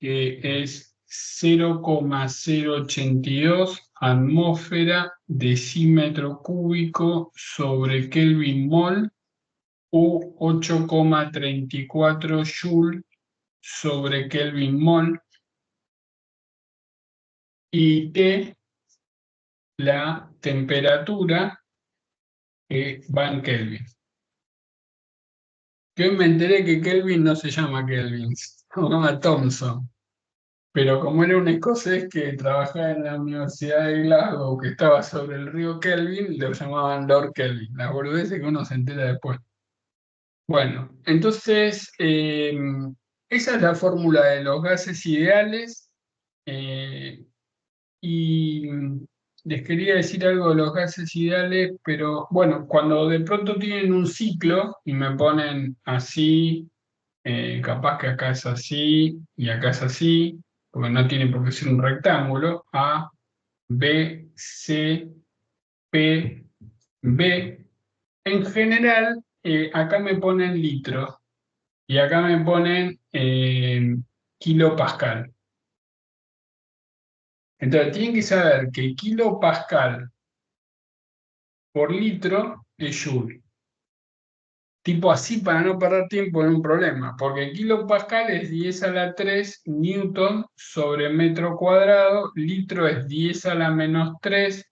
que es 0,082 atmósfera decímetro cúbico sobre Kelvin mol u 8,34 joule sobre Kelvin mol, y T, la temperatura que va en Kelvin. Que hoy me enteré que Kelvin no se llama Kelvin, se llama Thomson. Pero como era un escocés que trabajaba en la Universidad de Glasgow, que estaba sobre el río Kelvin, lo llamaban Lord Kelvin. La boludez que uno se entera después. Bueno, entonces, esa es la fórmula de los gases ideales. eh, y les quería decir algo de los gases ideales, pero bueno, cuando de pronto tienen un ciclo y me ponen así Capaz que acá es así y acá es así, porque no tiene por qué ser un rectángulo. A, B, C, P, B. En general, acá me ponen litros y acá me ponen kilopascal. Entonces, tienen que saber que kilopascal por litro es joule. Tipo así para no perder tiempo en un problema, porque kilopascal es 10 a la 3 newton sobre metro cuadrado, litro es 10 a la menos 3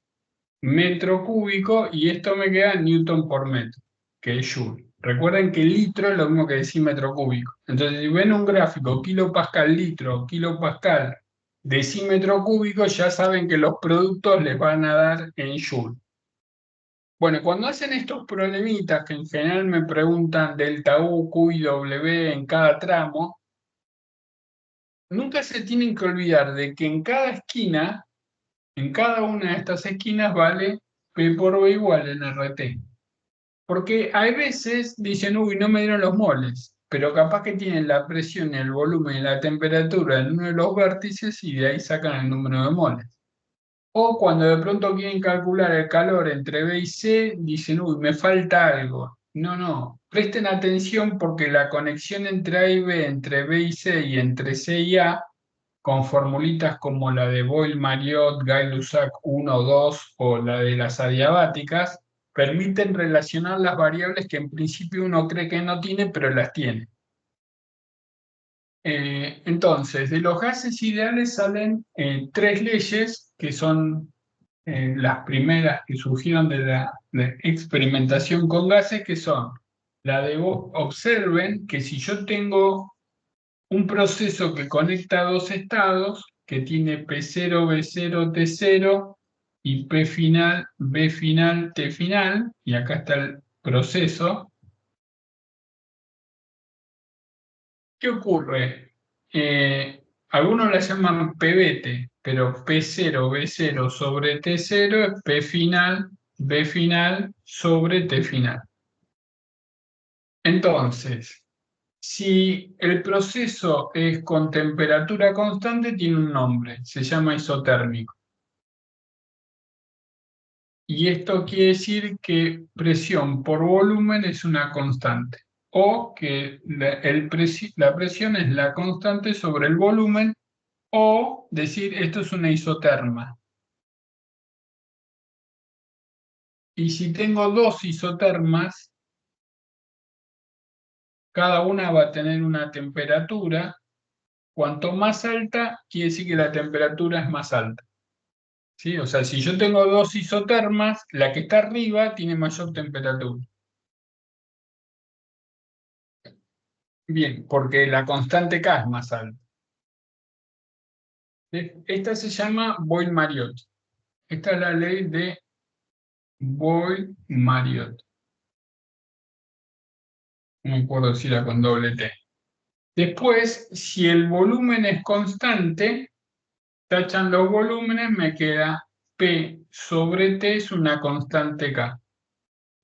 metro cúbico y esto me queda newton por metro, que es joule. Recuerden que litro es lo mismo que decir metro cúbico. Entonces, si ven un gráfico kilopascal litro, kilopascal decímetro cúbico, ya saben que los productos les van a dar en joule. Bueno, cuando hacen estos problemitas que en general me preguntan delta U, Q y W en cada tramo, nunca se tienen que olvidar de que en cada esquina, en cada una de estas esquinas vale P por B igual en RT. Porque hay veces dicen, uy, no me dieron los moles, pero capaz que tienen la presión, el volumen y la temperatura en uno de los vértices y de ahí sacan el número de moles. O cuando de pronto quieren calcular el calor entre B y C, dicen, uy, me falta algo. No, no, presten atención porque la conexión entre A y B, entre B y C y entre C y A, con formulitas como la de Boyle-Mariotte, Gay-Lussac 1 o 2 o la de las adiabáticas, permiten relacionar las variables que en principio uno cree que no tiene, pero las tiene. Entonces, de los gases ideales salen tres leyes que son las primeras que surgieron de la experimentación con gases, que son la de observen que si yo tengo un proceso que conecta dos estados, que tiene P0, B0, T0 y P final, B final, T final, y acá está el proceso, ¿qué ocurre? Algunos la llaman PBT, pero P0, B0 sobre T0 es P final, B final sobre T final. Entonces, si el proceso es con temperatura constante, tiene un nombre, se llama isotérmico. Y esto quiere decir que presión por volumen es una constante, o que la presión es la constante sobre el volumen, o decir esto es una isoterma. Y si tengo dos isotermas, cada una va a tener una temperatura. Cuanto más alta, quiere decir que la temperatura es más alta. ¿Sí? O sea, si yo tengo dos isotermas, la que está arriba tiene mayor temperatura. Bien, porque la constante K es más alta. Esta se llama Boyle-Mariotte. Esta es la ley de Boyle-Mariotte. No me acuerdo si era con doble T. Después, si el volumen es constante, tachan los volúmenes, me queda P sobre T es una constante K.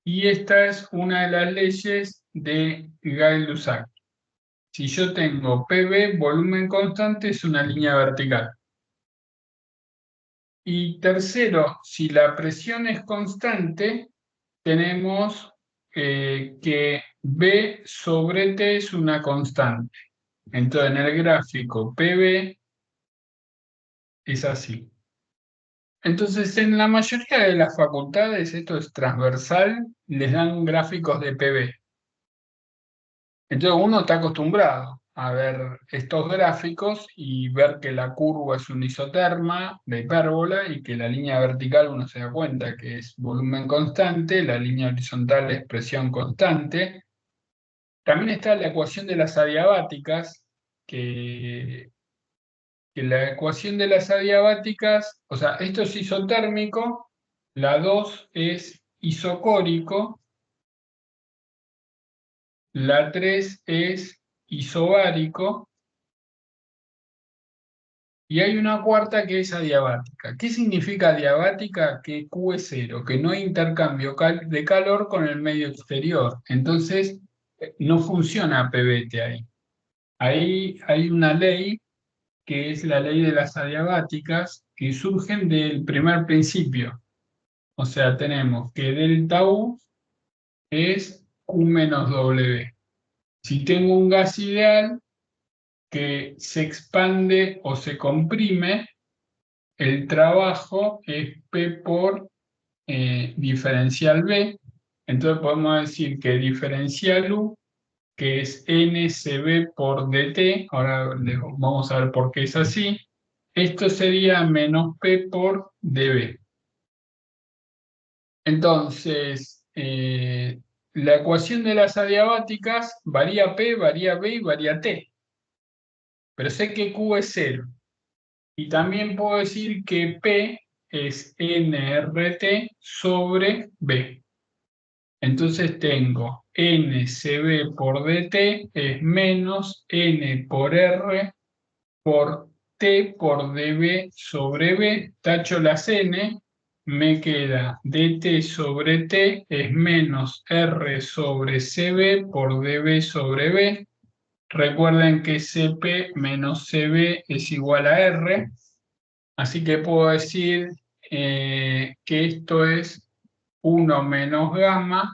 Y esta es una de las leyes de Gay-Lussac. Si yo tengo PV, volumen constante, es una línea vertical. Y tercero, si la presión es constante, tenemos que B sobre T es una constante. Entonces, en el gráfico PV es así. Entonces, en la mayoría de las facultades, esto es transversal, les dan gráficos de PV. Entonces, uno está acostumbrado a ver estos gráficos y ver que la curva es una isoterma de hipérbola y que la línea vertical uno se da cuenta que es volumen constante, la línea horizontal es presión constante. También está la ecuación de las adiabáticas, que la ecuación de las adiabáticas, o sea, esto es isotérmico, la 2 es isocórico, la 3 es isobárico, y hay una cuarta que es adiabática. ¿Qué significa adiabática? Que Q es cero, que no hay intercambio de calor con el medio exterior. Entonces, no funciona PBT ahí. Ahí hay una ley que es la ley de las adiabáticas que surgen del primer principio. O sea, tenemos que delta U es Q menos W. Si tengo un gas ideal que se expande o se comprime, el trabajo es P por diferencial B. Entonces podemos decir que diferencial U, que es NCB por DT, ahora vamos a ver por qué es así, esto sería menos P por DB. Entonces, la ecuación de las adiabáticas varía P, varía B y varía T. Pero sé que Q es 0. Y también puedo decir que P es nRT sobre B. Entonces tengo NCB por DT es menos N por R por T por dB sobre B, tacho las N, me queda dt sobre T es menos R sobre CB por dB sobre B. Recuerden que CP menos CB es igual a R, así que puedo decir que esto es 1 menos gamma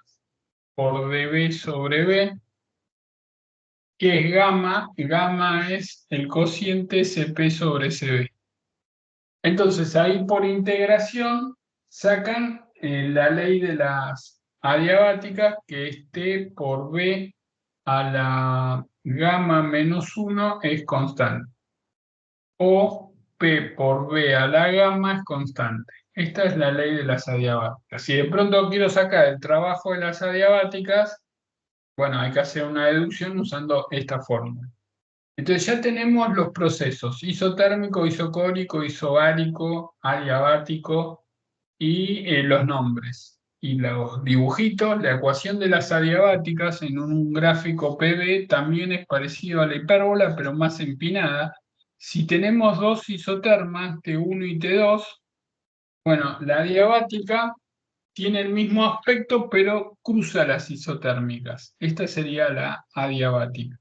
por dB sobre B. ¿Qué es gamma? Gamma es el cociente CP sobre CB. Entonces ahí por integración sacan la ley de las adiabáticas, que es T por B a la gamma menos 1 es constante. O P por B a la gamma es constante. Esta es la ley de las adiabáticas. Si de pronto quiero sacar el trabajo de las adiabáticas, bueno, hay que hacer una deducción usando esta fórmula. Entonces ya tenemos los procesos isotérmico, isocórico, isobárico, adiabático y los nombres. Y los dibujitos, la ecuación de las adiabáticas en un gráfico PV también es parecido a la hipérbola, pero más empinada. Si tenemos dos isotermas, T1 y T2, bueno, la adiabática tiene el mismo aspecto, pero cruza las isotérmicas. Esta sería la adiabática.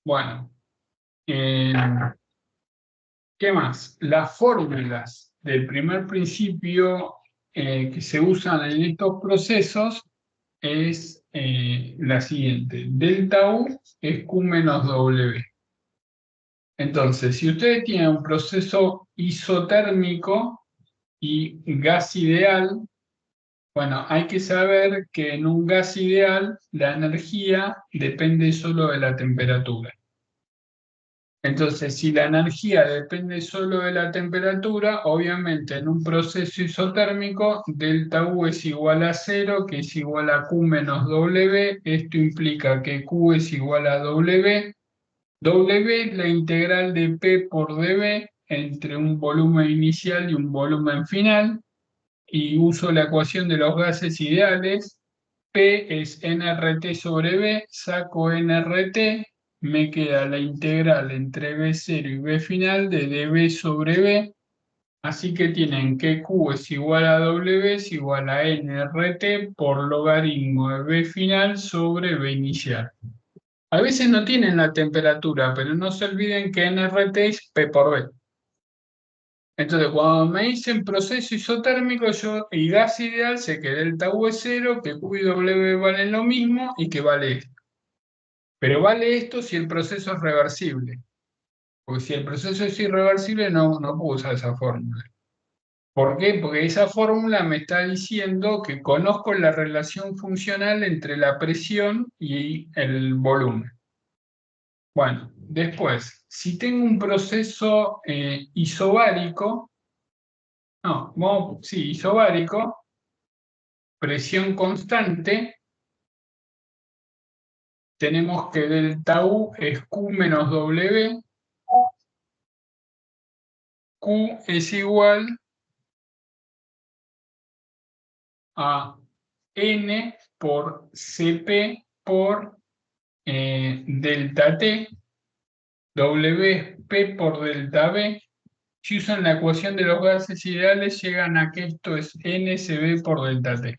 Bueno, eh, ¿qué más? Las fórmulas del primer principio que se usan en estos procesos es la siguiente. Delta U es Q menos W. Entonces, si ustedes tienen un proceso isotérmico y gas ideal, bueno, hay que saber que en un gas ideal la energía depende solo de la temperatura. Entonces, si la energía depende solo de la temperatura, obviamente en un proceso isotérmico, delta U es igual a 0, que es igual a Q menos W. Esto implica que Q es igual a W. W es la integral de P por dB entre un volumen inicial y un volumen final. Y uso la ecuación de los gases ideales. P es nRT sobre B, saco nRT, me queda la integral entre B0 y B final de dB sobre B, así que tienen que Q es igual a W es igual a nRT por logaritmo de B final sobre B inicial. A veces no tienen la temperatura, pero no se olviden que nRT es P por B. Entonces, cuando me dicen proceso isotérmico y gas ideal, sé que delta U es 0, que Q y W valen lo mismo y que vale esto. Pero vale esto si el proceso es reversible. Porque si el proceso es irreversible, no puedo usar esa fórmula. ¿Por qué? Porque esa fórmula me está diciendo que conozco la relación funcional entre la presión y el volumen. Bueno, después, si tengo un proceso isobárico, sí, isobárico, presión constante, tenemos que delta U es Q menos W, Q es igual a N por Cp por delta T, W es P por delta B. Si usan la ecuación de los gases ideales, llegan a que esto es NCB por delta T.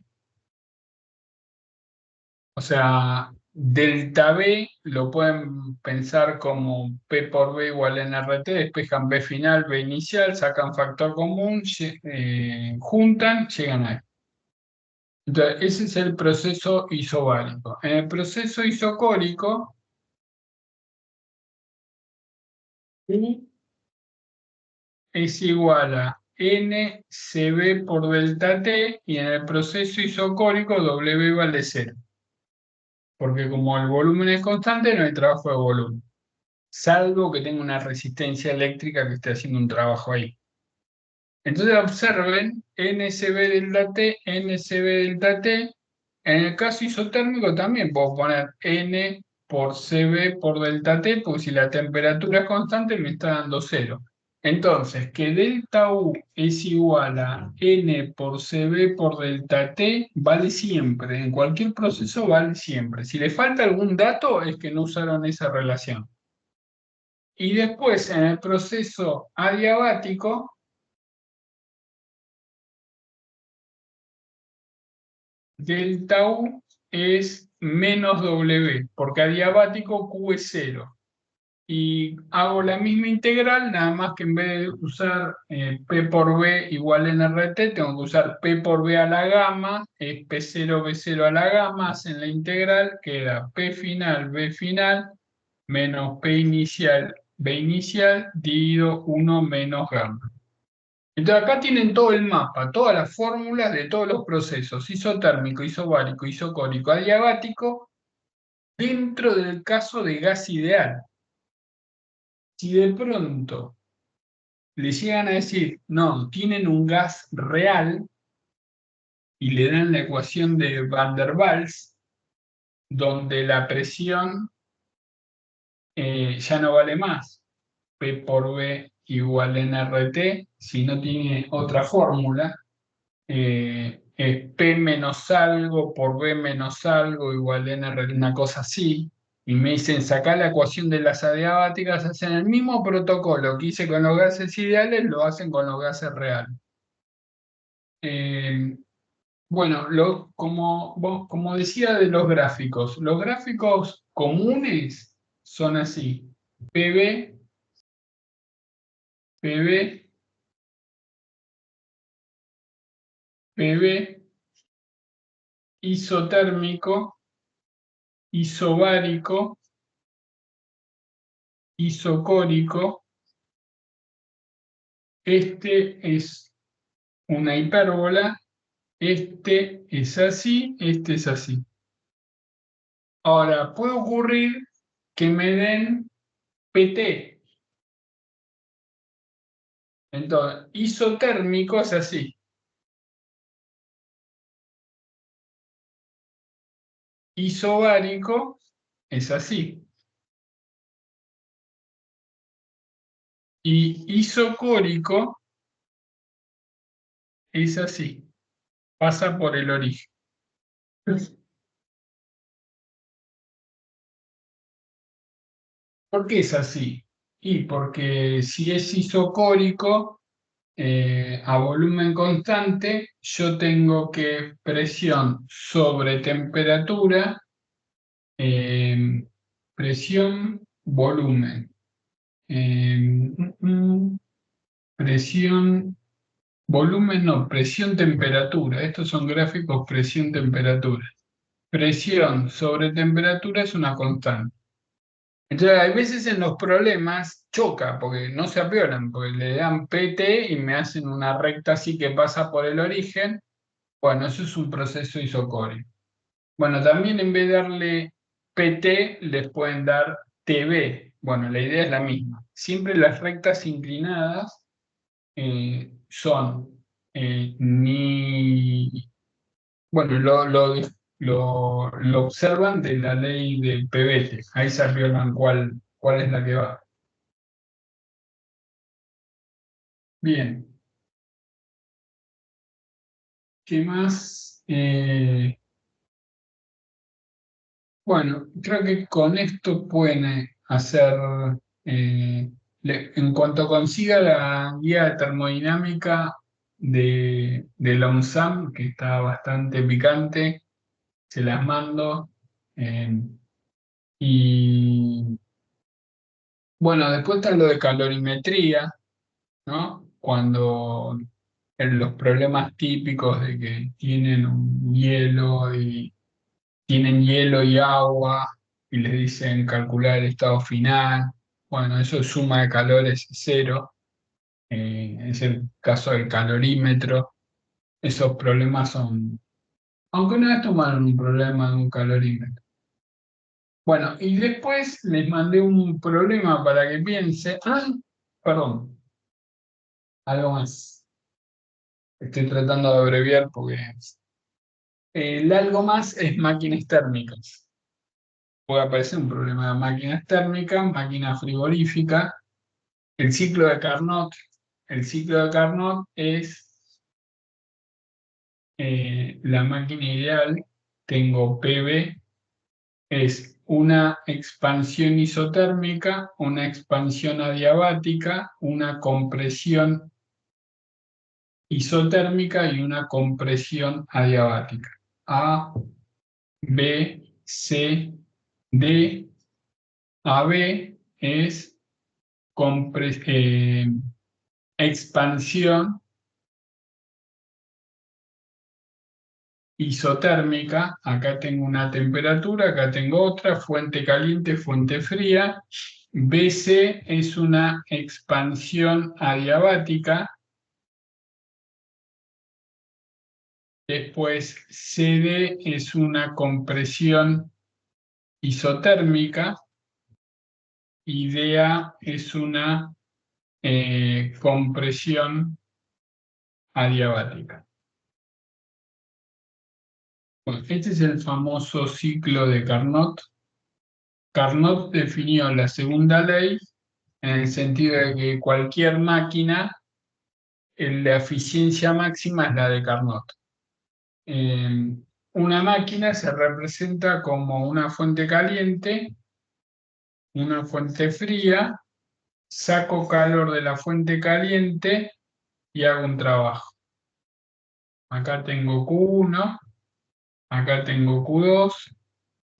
O sea, delta B lo pueden pensar como P por B igual a NRT, despejan B final, B inicial, sacan factor común, juntan, llegan a E. Entonces, ese es el proceso isobárico. En el proceso isocórico, U es igual a NCB por delta T y en el proceso isocórico W vale cero. Porque como el volumen es constante, no hay trabajo de volumen. Salvo que tenga una resistencia eléctrica que esté haciendo un trabajo ahí. Entonces observen NCB delta T, NCB delta T. En el caso isotérmico también puedo poner N por CB por delta T, porque si la temperatura es constante me está dando cero. Entonces, que delta U es igual a N por CB por delta T, vale siempre. En cualquier proceso vale siempre. Si le falta algún dato, es que no usaron esa relación. Y después, en el proceso adiabático, delta U es menos W, porque adiabático Q es cero. Y hago la misma integral, nada más que en vez de usar P por B igual en RT, tengo que usar P por B a la gamma, es P0 B0 a la gamma, hacen la integral, queda P final B final menos P inicial B inicial dividido 1 menos gamma. Entonces acá tienen todo el mapa, todas las fórmulas de todos los procesos, isotérmico, isobárico, isocórico, adiabático, dentro del caso de gas ideal. Si de pronto le llegan a decir, no, tienen un gas real y le dan la ecuación de Van der Waals, donde la presión ya no vale más, P por B igual nRT, si no tiene otra fórmula, es P menos algo por B menos algo igual nRT, una cosa así, y me dicen, sacar la ecuación de las adiabáticas, hacen el mismo protocolo que hice con los gases ideales, lo hacen con los gases reales. Bueno, como decía de los gráficos comunes son así, PB, PB, PB, isotérmico, isobárico, isocórico, este es una hipérbola, este es así, este es así. Ahora, puede ocurrir que me den PT. Entonces, isotérmico es así. Isobárico es así. Y isocórico es así. Pasa por el origen. ¿Por qué es así? Y porque si es isocórico, a volumen constante, yo tengo que presión sobre temperatura, eh, presión, volumen. Presión, volumen no, presión, temperatura. Estos son gráficos presión, temperatura. Presión sobre temperatura es una constante. Entonces, hay veces en los problemas choca, porque no se apiolan, porque le dan PT y me hacen una recta así que pasa por el origen. Bueno, eso es un proceso isocórico. Bueno, también en vez de darle PT, les pueden dar TB. Bueno, la idea es la misma. Siempre las rectas inclinadas son ni... Bueno, lo observan de la ley del PBT. Ahí se apiolan cuál es la que va. Bien, ¿qué más? Bueno, creo que con esto pueden hacer, en cuanto consiga la guía de termodinámica de la UNSAM, que está bastante picante, se las mando. Y bueno, después está lo de calorimetría, ¿no? Cuando en los problemas típicos de que tienen un hielo y tienen hielo y agua y les dicen calcular el estado final. Bueno, eso es suma de calores cero. Es el caso del calorímetro. Esos problemas son, aunque una vez tomaron un problema de un calorímetro. Bueno, y después les mandé un problema para que piense. Ah, perdón, algo más. Estoy tratando de abreviar porque el algo más es máquinas térmicas. Puede aparecer un problema de máquinas térmicas, máquina frigorífica, el ciclo de Carnot. El ciclo de Carnot es la máquina ideal. Tengo PV, es una expansión isotérmica, una expansión adiabática, una compresión isotérmica y una compresión adiabática. A, B, C, D. AB es expansión isotérmica. Acá tengo una temperatura, acá tengo otra, fuente caliente, fuente fría. BC es una expansión adiabática. Después CD es una compresión isotérmica y DA es una compresión adiabática. Bueno, este es el famoso ciclo de Carnot. Carnot definió la segunda ley en el sentido de que cualquier máquina, la eficiencia máxima es la de Carnot. Una máquina se representa como una fuente caliente, una fuente fría, saco calor de la fuente caliente y hago un trabajo. Acá tengo Q1, acá tengo Q2,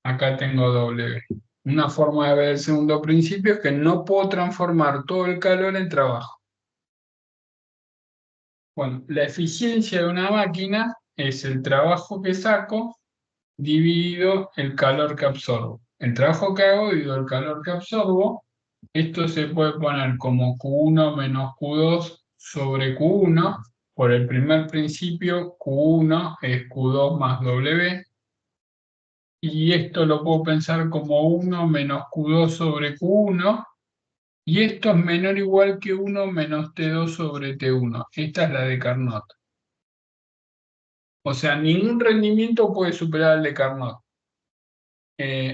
acá tengo W. Una forma de ver el segundo principio es que no puedo transformar todo el calor en trabajo. Bueno, la eficiencia de una máquina es el trabajo que saco dividido el calor que absorbo. El trabajo que hago dividido el calor que absorbo. Esto se puede poner como Q1 menos Q2 sobre Q1. Por el primer principio, Q1 es Q2 más W. Y esto lo puedo pensar como 1 menos Q2 sobre Q1. Y esto es menor o igual que 1 menos T2 sobre T1. Esta es la de Carnot. O sea, ningún rendimiento puede superar el de Carnot.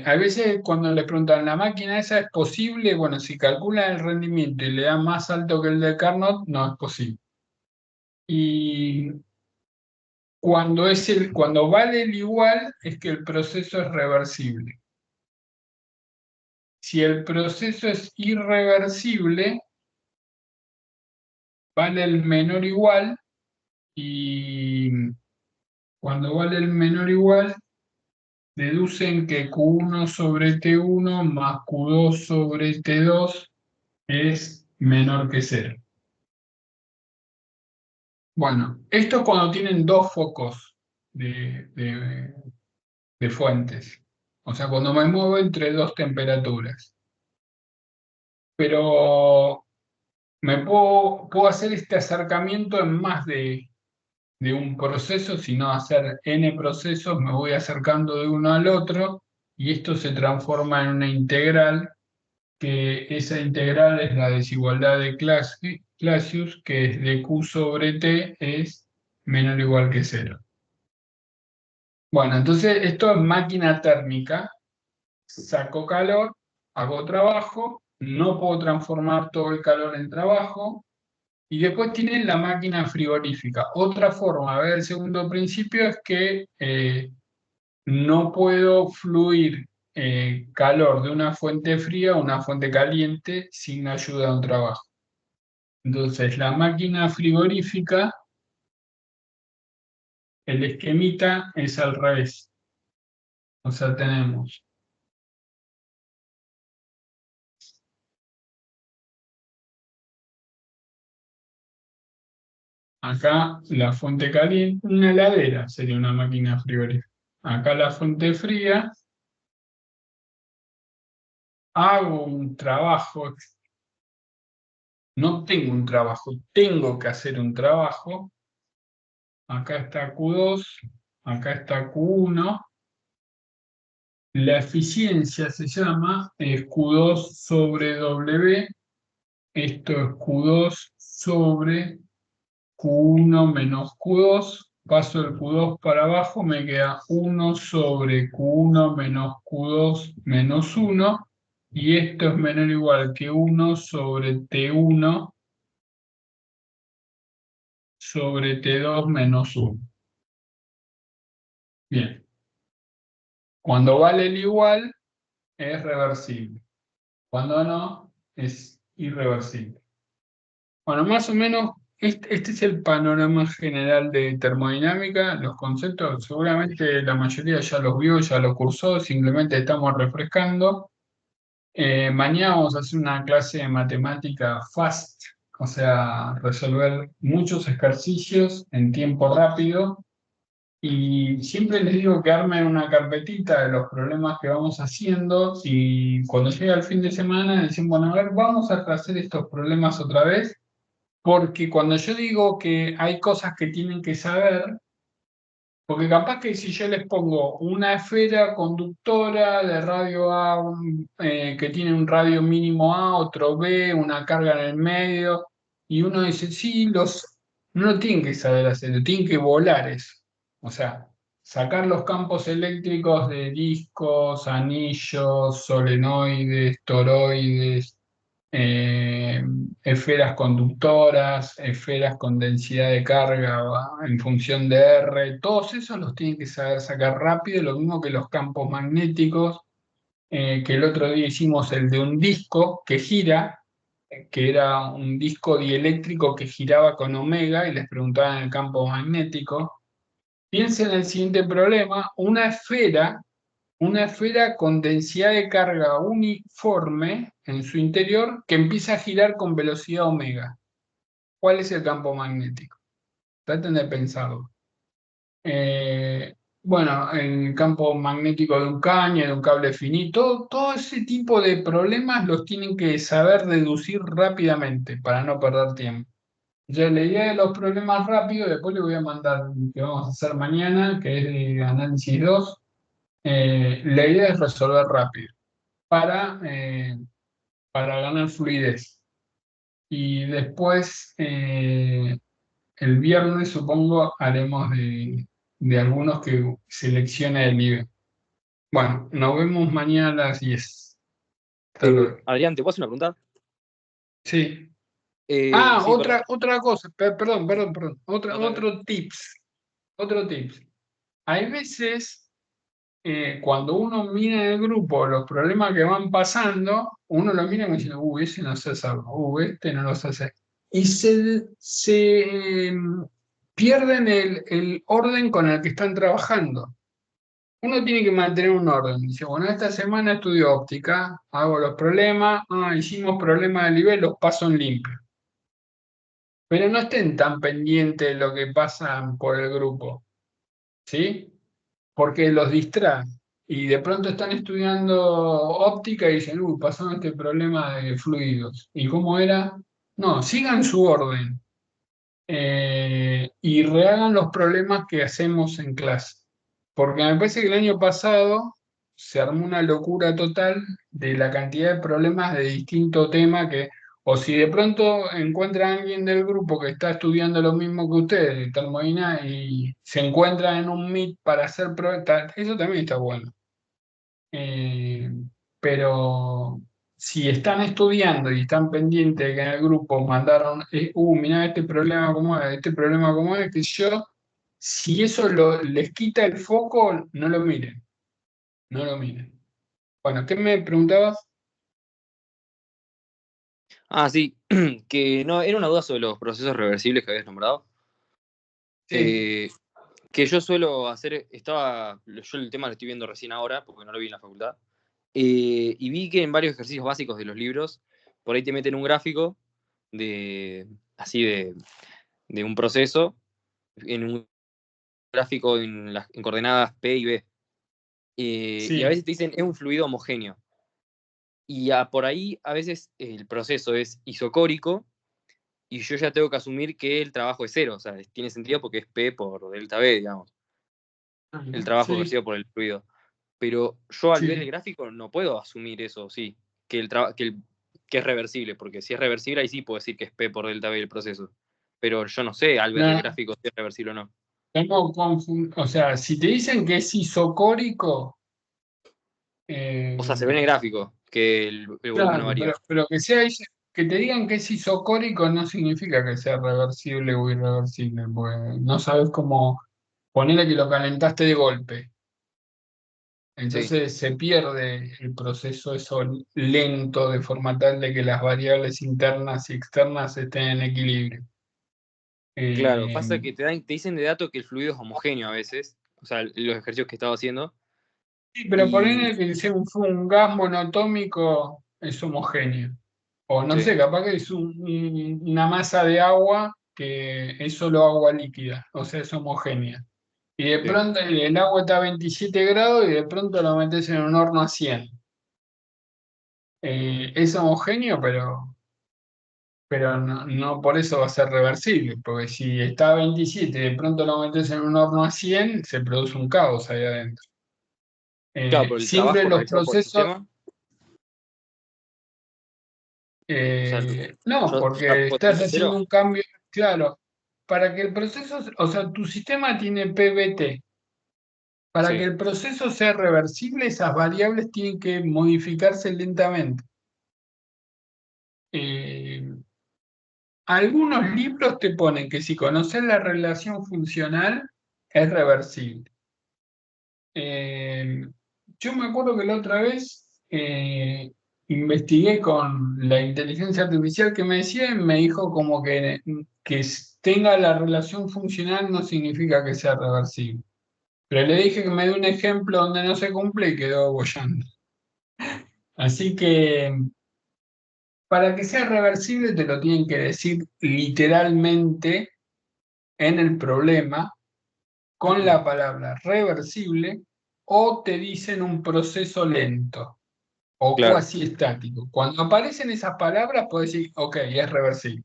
A veces cuando le preguntan, ¿la máquina esa es posible? Bueno, si calculan el rendimiento y le dan más alto que el de Carnot, no es posible. Y cuando vale el igual es que el proceso es reversible. Si el proceso es irreversible, vale el menor igual, y cuando vale el menor igual, deducen que Q1 sobre T1 más Q2 sobre T2 es menor que 0. Bueno, esto es cuando tienen dos focos de fuentes. O sea, cuando me muevo entre dos temperaturas. Pero puedo hacer este acercamiento en más de un proceso, sino hacer n procesos, me voy acercando de uno al otro y esto se transforma en una integral, que esa integral es la desigualdad de Clausius, que es de Q sobre T es menor o igual que 0. Bueno, entonces esto es máquina térmica, saco calor, hago trabajo, no puedo transformar todo el calor en trabajo. Y después tienen la máquina frigorífica. Otra forma de ver el segundo principio es que no puedo fluir calor de una fuente fría a una fuente caliente sin ayuda de un trabajo. Entonces, la máquina frigorífica, el esquemita es al revés. O sea, tenemos acá la fuente caliente, una heladera sería una máquina frigorífica. Acá la fuente fría, hago un trabajo, no tengo un trabajo, tengo que hacer un trabajo. Acá está Q2, acá está Q1. La eficiencia se llama Q2 sobre W. Esto es Q2 sobre Q1 menos Q2. Paso el Q2 para abajo, me queda 1 sobre Q1 menos Q2 menos 1. Y esto es menor o igual que 1 sobre T1 sobre T2 menos 1. Bien. Cuando vale el igual, es reversible. Cuando no, es irreversible. Bueno, más o menos este es el panorama general de termodinámica. Los conceptos, seguramente la mayoría ya los vio, ya los cursó, simplemente estamos refrescando. Mañana vamos a hacer una clase de matemática fast, o sea, resolver muchos ejercicios en tiempo rápido. Y siempre les digo que armen una carpetita de los problemas que vamos haciendo y cuando llega el fin de semana dicen, bueno, a ver, vamos a hacer estos problemas otra vez, porque cuando yo digo que hay cosas que tienen que saber, porque capaz que si yo les pongo una esfera conductora de radio A, que tiene un radio mínimo A, otro B, una carga en el medio, y uno dice, sí, no lo tienen que saber hacer, tienen que volar eso. O sea, sacar los campos eléctricos de discos, anillos, solenoides, toroides, eh, esferas conductoras, esferas con densidad de carga en función de R, todos esos los tienen que saber sacar rápido, lo mismo que los campos magnéticos, que el otro día hicimos el de un disco que gira, que era un disco dieléctrico que giraba con omega y les preguntaban el campo magnético. Piensen en el siguiente problema, una esfera con densidad de carga uniforme en su interior que empieza a girar con velocidad omega. ¿Cuál es el campo magnético? Traten de pensarlo. Bueno, el campo magnético de un caño, de un cable finito, todo ese tipo de problemas los tienen que saber deducir rápidamente para no perder tiempo. Ya la idea de los problemas rápidos, después le voy a mandar que vamos a hacer mañana, que es de análisis 2. La idea es resolver rápido para ganar fluidez. Y después, el viernes, supongo, haremos de algunos que seleccione el nivel. Bueno, nos vemos mañana a las 10. Hasta luego. Adrián, ¿te puedo hacer una pregunta? Sí. Sí, perdón. Otra cosa, perdón. No, tranqui. Otro tips. Hay veces cuando uno mira en el grupo los problemas que van pasando, uno lo mira y dice, ese no se sabe, este no lo sé hacer. Y se pierden el orden con el que están trabajando. Uno tiene que mantener un orden. Dice, bueno, esta semana estudio óptica, hago los problemas, hicimos problemas de nivel, los paso en limpio. Pero no estén tan pendientes de lo que pasa por el grupo, ¿sí? Porque los distrae. Y de pronto están estudiando óptica y dicen, pasó este problema de fluidos. ¿Y cómo era? No, sigan su orden y rehagan los problemas que hacemos en clase. Porque me parece que el año pasado se armó una locura total de la cantidad de problemas de distinto tema que, o si de pronto encuentran a alguien del grupo que está estudiando lo mismo que ustedes, de termodinámica, y se encuentran en un meet para hacer pruebas, eso también está bueno. Eh, pero si están estudiando y están pendientes de que en el grupo mandaron, mirá este problema como es, que yo, si eso les quita el foco, no lo miren, no lo miren. Bueno, ¿qué me preguntabas? Ah, sí, que no, era una duda sobre los procesos reversibles que habías nombrado. Sí, Eh, Que yo suelo hacer, yo el tema lo estoy viendo recién ahora, porque no lo vi en la facultad, y vi que en varios ejercicios básicos de los libros, por ahí te meten un gráfico así de un proceso, en un gráfico en coordenadas P y B. Y a Sí, veces te dicen, es un fluido homogéneo. Y por ahí a veces el proceso es isocórico, y yo ya tengo que asumir que el trabajo es cero, o sea, tiene sentido porque es P por delta B, digamos, el trabajo sí, ejercido por el fluido. Pero yo al ver el sí. gráfico no puedo asumir eso, sí, que es reversible, porque si es reversible ahí sí puedo decir que es P por delta B el proceso. Pero yo no sé al ver el No, gráfico si es reversible o no. o sea, si te dicen que es isocórico, O sea, se ve en el gráfico que el volumen no claro, varía. pero que te digan que es isocórico no significa que sea reversible o irreversible, porque no sabes cómo ponerle que lo calentaste de golpe. Sí, Entonces se pierde el proceso eso lento de forma tal de que las variables internas y externas estén en equilibrio. claro. Eh, Pasa que te dicen de dato que el fluido es homogéneo a veces, o sea, los ejercicios que estaba haciendo. sí, pero Y ponerle que sea un gas monotómico es homogéneo. O no sí, sé, capaz que es una masa de agua que es solo agua líquida, o sea, es homogénea. Y de sí. pronto el agua está a 27 grados y de pronto lo metes en un horno a 100. Es homogéneo, pero no por eso va a ser reversible, porque si está a 27 y de pronto lo metes en un horno a 100 se produce un caos ahí adentro. Claro, pero el Siempre trabajo los realizado por el procesos, sistema, o sea, no, yo ya porque puedo decir estás que es haciendo cero. un cambio, claro, para que el proceso, o sea, tu sistema tiene PBT. Para que Sí, el proceso sea reversible, esas variables tienen que modificarse lentamente. Eh, Algunos libros te ponen que si conoces la relación funcional, es reversible. Eh, yo me acuerdo que la otra vez investigué con la inteligencia artificial que me decía y me dijo como que tenga la relación funcional no significa que sea reversible. Pero le dije que me dé un ejemplo donde no se cumple y quedó boyando. Así que para que sea reversible te lo tienen que decir literalmente en el problema con la palabra reversible o te dicen un proceso lento o claro, cuasi estático. Cuando aparecen esas palabras puedes decir, ok, es reversible.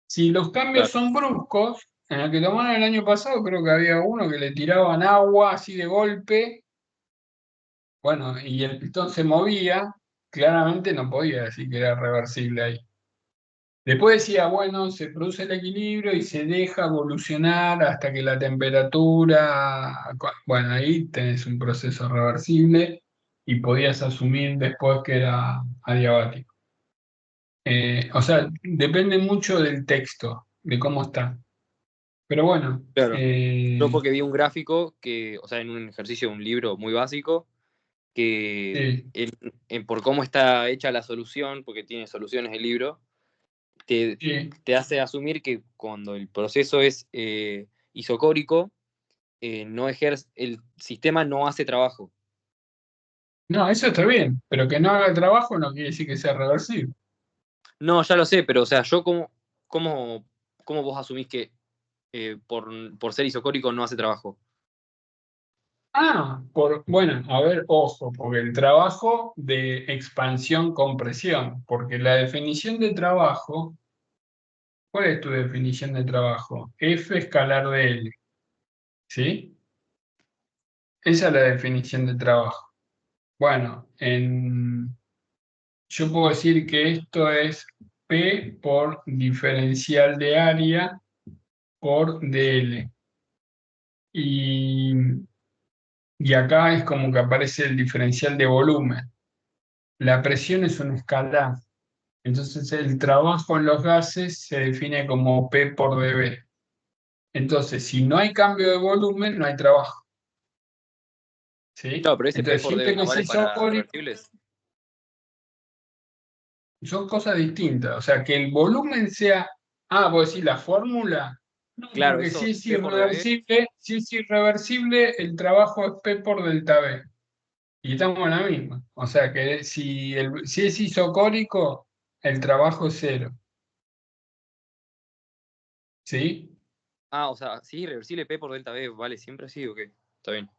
Si los cambios claro. son bruscos, en el que tomaron el año pasado creo que había uno que le tiraban agua así de golpe, bueno, y el pistón se movía, claramente no podía decir que era reversible ahí. Después decía, bueno, se produce el equilibrio y se deja evolucionar hasta que la temperatura, bueno, ahí tenés un proceso reversible y podías asumir después que era adiabático. O sea, depende mucho del texto, de cómo está. Pero bueno, Claro. Yo porque vi un gráfico que, o sea, en un ejercicio de un libro muy básico, que sí, por cómo está hecha la solución, porque tiene soluciones el libro, te, sí. te hace asumir que cuando el proceso es isocórico, el sistema no hace trabajo. No, eso está bien, pero que no haga el trabajo no quiere decir que sea reversible. No, ya lo sé, pero o sea, cómo, cómo vos asumís que por ser isocórico no hace trabajo? Bueno, a ver, ojo, porque el trabajo de expansión-compresión, porque la definición de trabajo, ¿cuál es tu definición de trabajo? F escalar de L, ¿sí? Esa es la definición de trabajo. Bueno, yo puedo decir que esto es P por diferencial de área por dl. Y, y acá es como que aparece el diferencial de volumen. La presión es un escalar. Entonces el trabajo en los gases se define como P por dB. Entonces, si no hay cambio de volumen, no hay trabajo. ¿Sí? Claro, pero ese P Entonces, por D siempre no que se vale para isocórico, reversibles. son cosas distintas. O sea, que el volumen sea. Ah, vos decís la fórmula. No, Claro, porque eso P por dB. si es irreversible, el trabajo es P por delta B. Y estamos en la misma. O sea que si es isocórico, el trabajo es cero. ¿Sí? Ah, o sea, sí, irreversible P por delta B, ¿vale siempre así o qué? Está bien.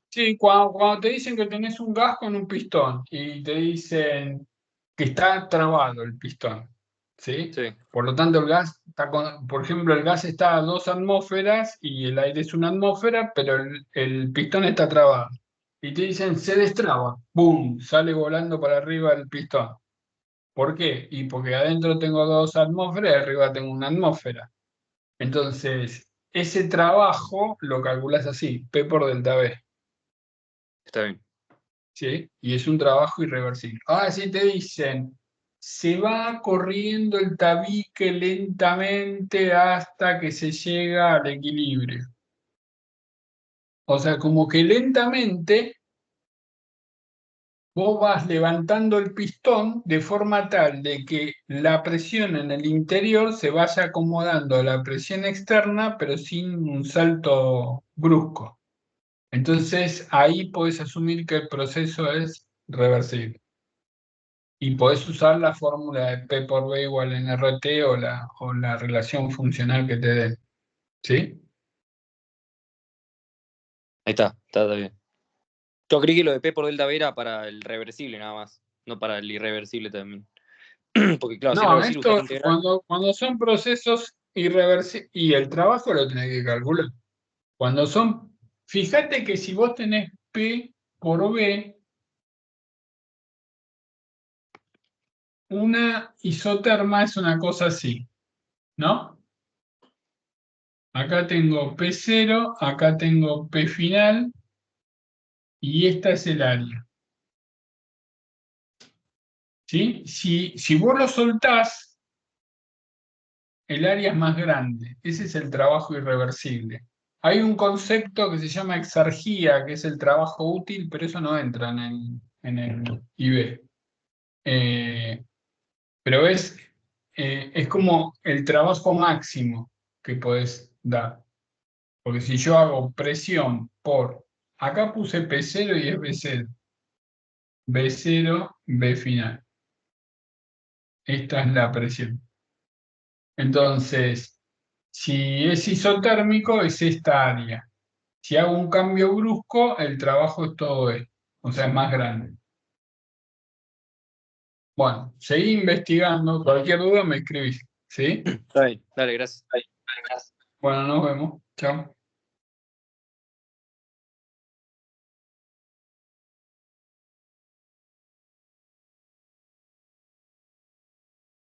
Sí, cuando te dicen que tenés un gas con un pistón y te dicen que está trabado el pistón, ¿sí? Sí, Por lo tanto, el gas está por ejemplo, el gas está a 2 atmósferas y el aire es 1 atmósfera, pero el pistón está trabado. Y te dicen, se destraba, ¡pum! Sale volando para arriba el pistón. ¿Por qué? Y porque adentro tengo 2 atmósferas y arriba tengo 1 atmósfera. Entonces, ese trabajo lo calculas así, P por delta B. está bien. ¿Sí? Y es un trabajo irreversible. Ahora sí te dicen, se va corriendo el tabique lentamente hasta que se llega al equilibrio. O sea, como que lentamente vos vas levantando el pistón de forma tal de que la presión en el interior se vaya acomodando a la presión externa, pero sin un salto brusco. Entonces ahí podés asumir que el proceso es reversible. Y podés usar la fórmula de P por B igual en RT o la relación funcional que te den. ¿Sí? Ahí está bien. Yo creí que lo de P por delta B era para el reversible nada más, no para el irreversible también. Porque claro, si es No, reversible usar esto integral. cuando son procesos irreversibles, y el trabajo lo tenés que calcular. Cuando son, fíjate que si vos tenés P por B, una isoterma es una cosa así, ¿no? Acá tengo P0, acá tengo P final, y esta es el área. ¿Sí? Si vos lo soltás, el área es más grande. Ese es el trabajo irreversible. Hay un concepto que se llama exargía, que es el trabajo útil, pero eso no entra en el IB. Eh, pero es como el trabajo máximo que podés dar. Porque si yo hago presión por, acá puse P0 y es B0, B0, B final. Esta es la presión. Entonces, si es isotérmico, es esta área. Si hago un cambio brusco, el trabajo es todo esto, o sea, es más grande. Bueno, seguí investigando, cualquier duda me escribís, ¿sí? Está bien, dale, gracias. Bueno, nos vemos. Chao.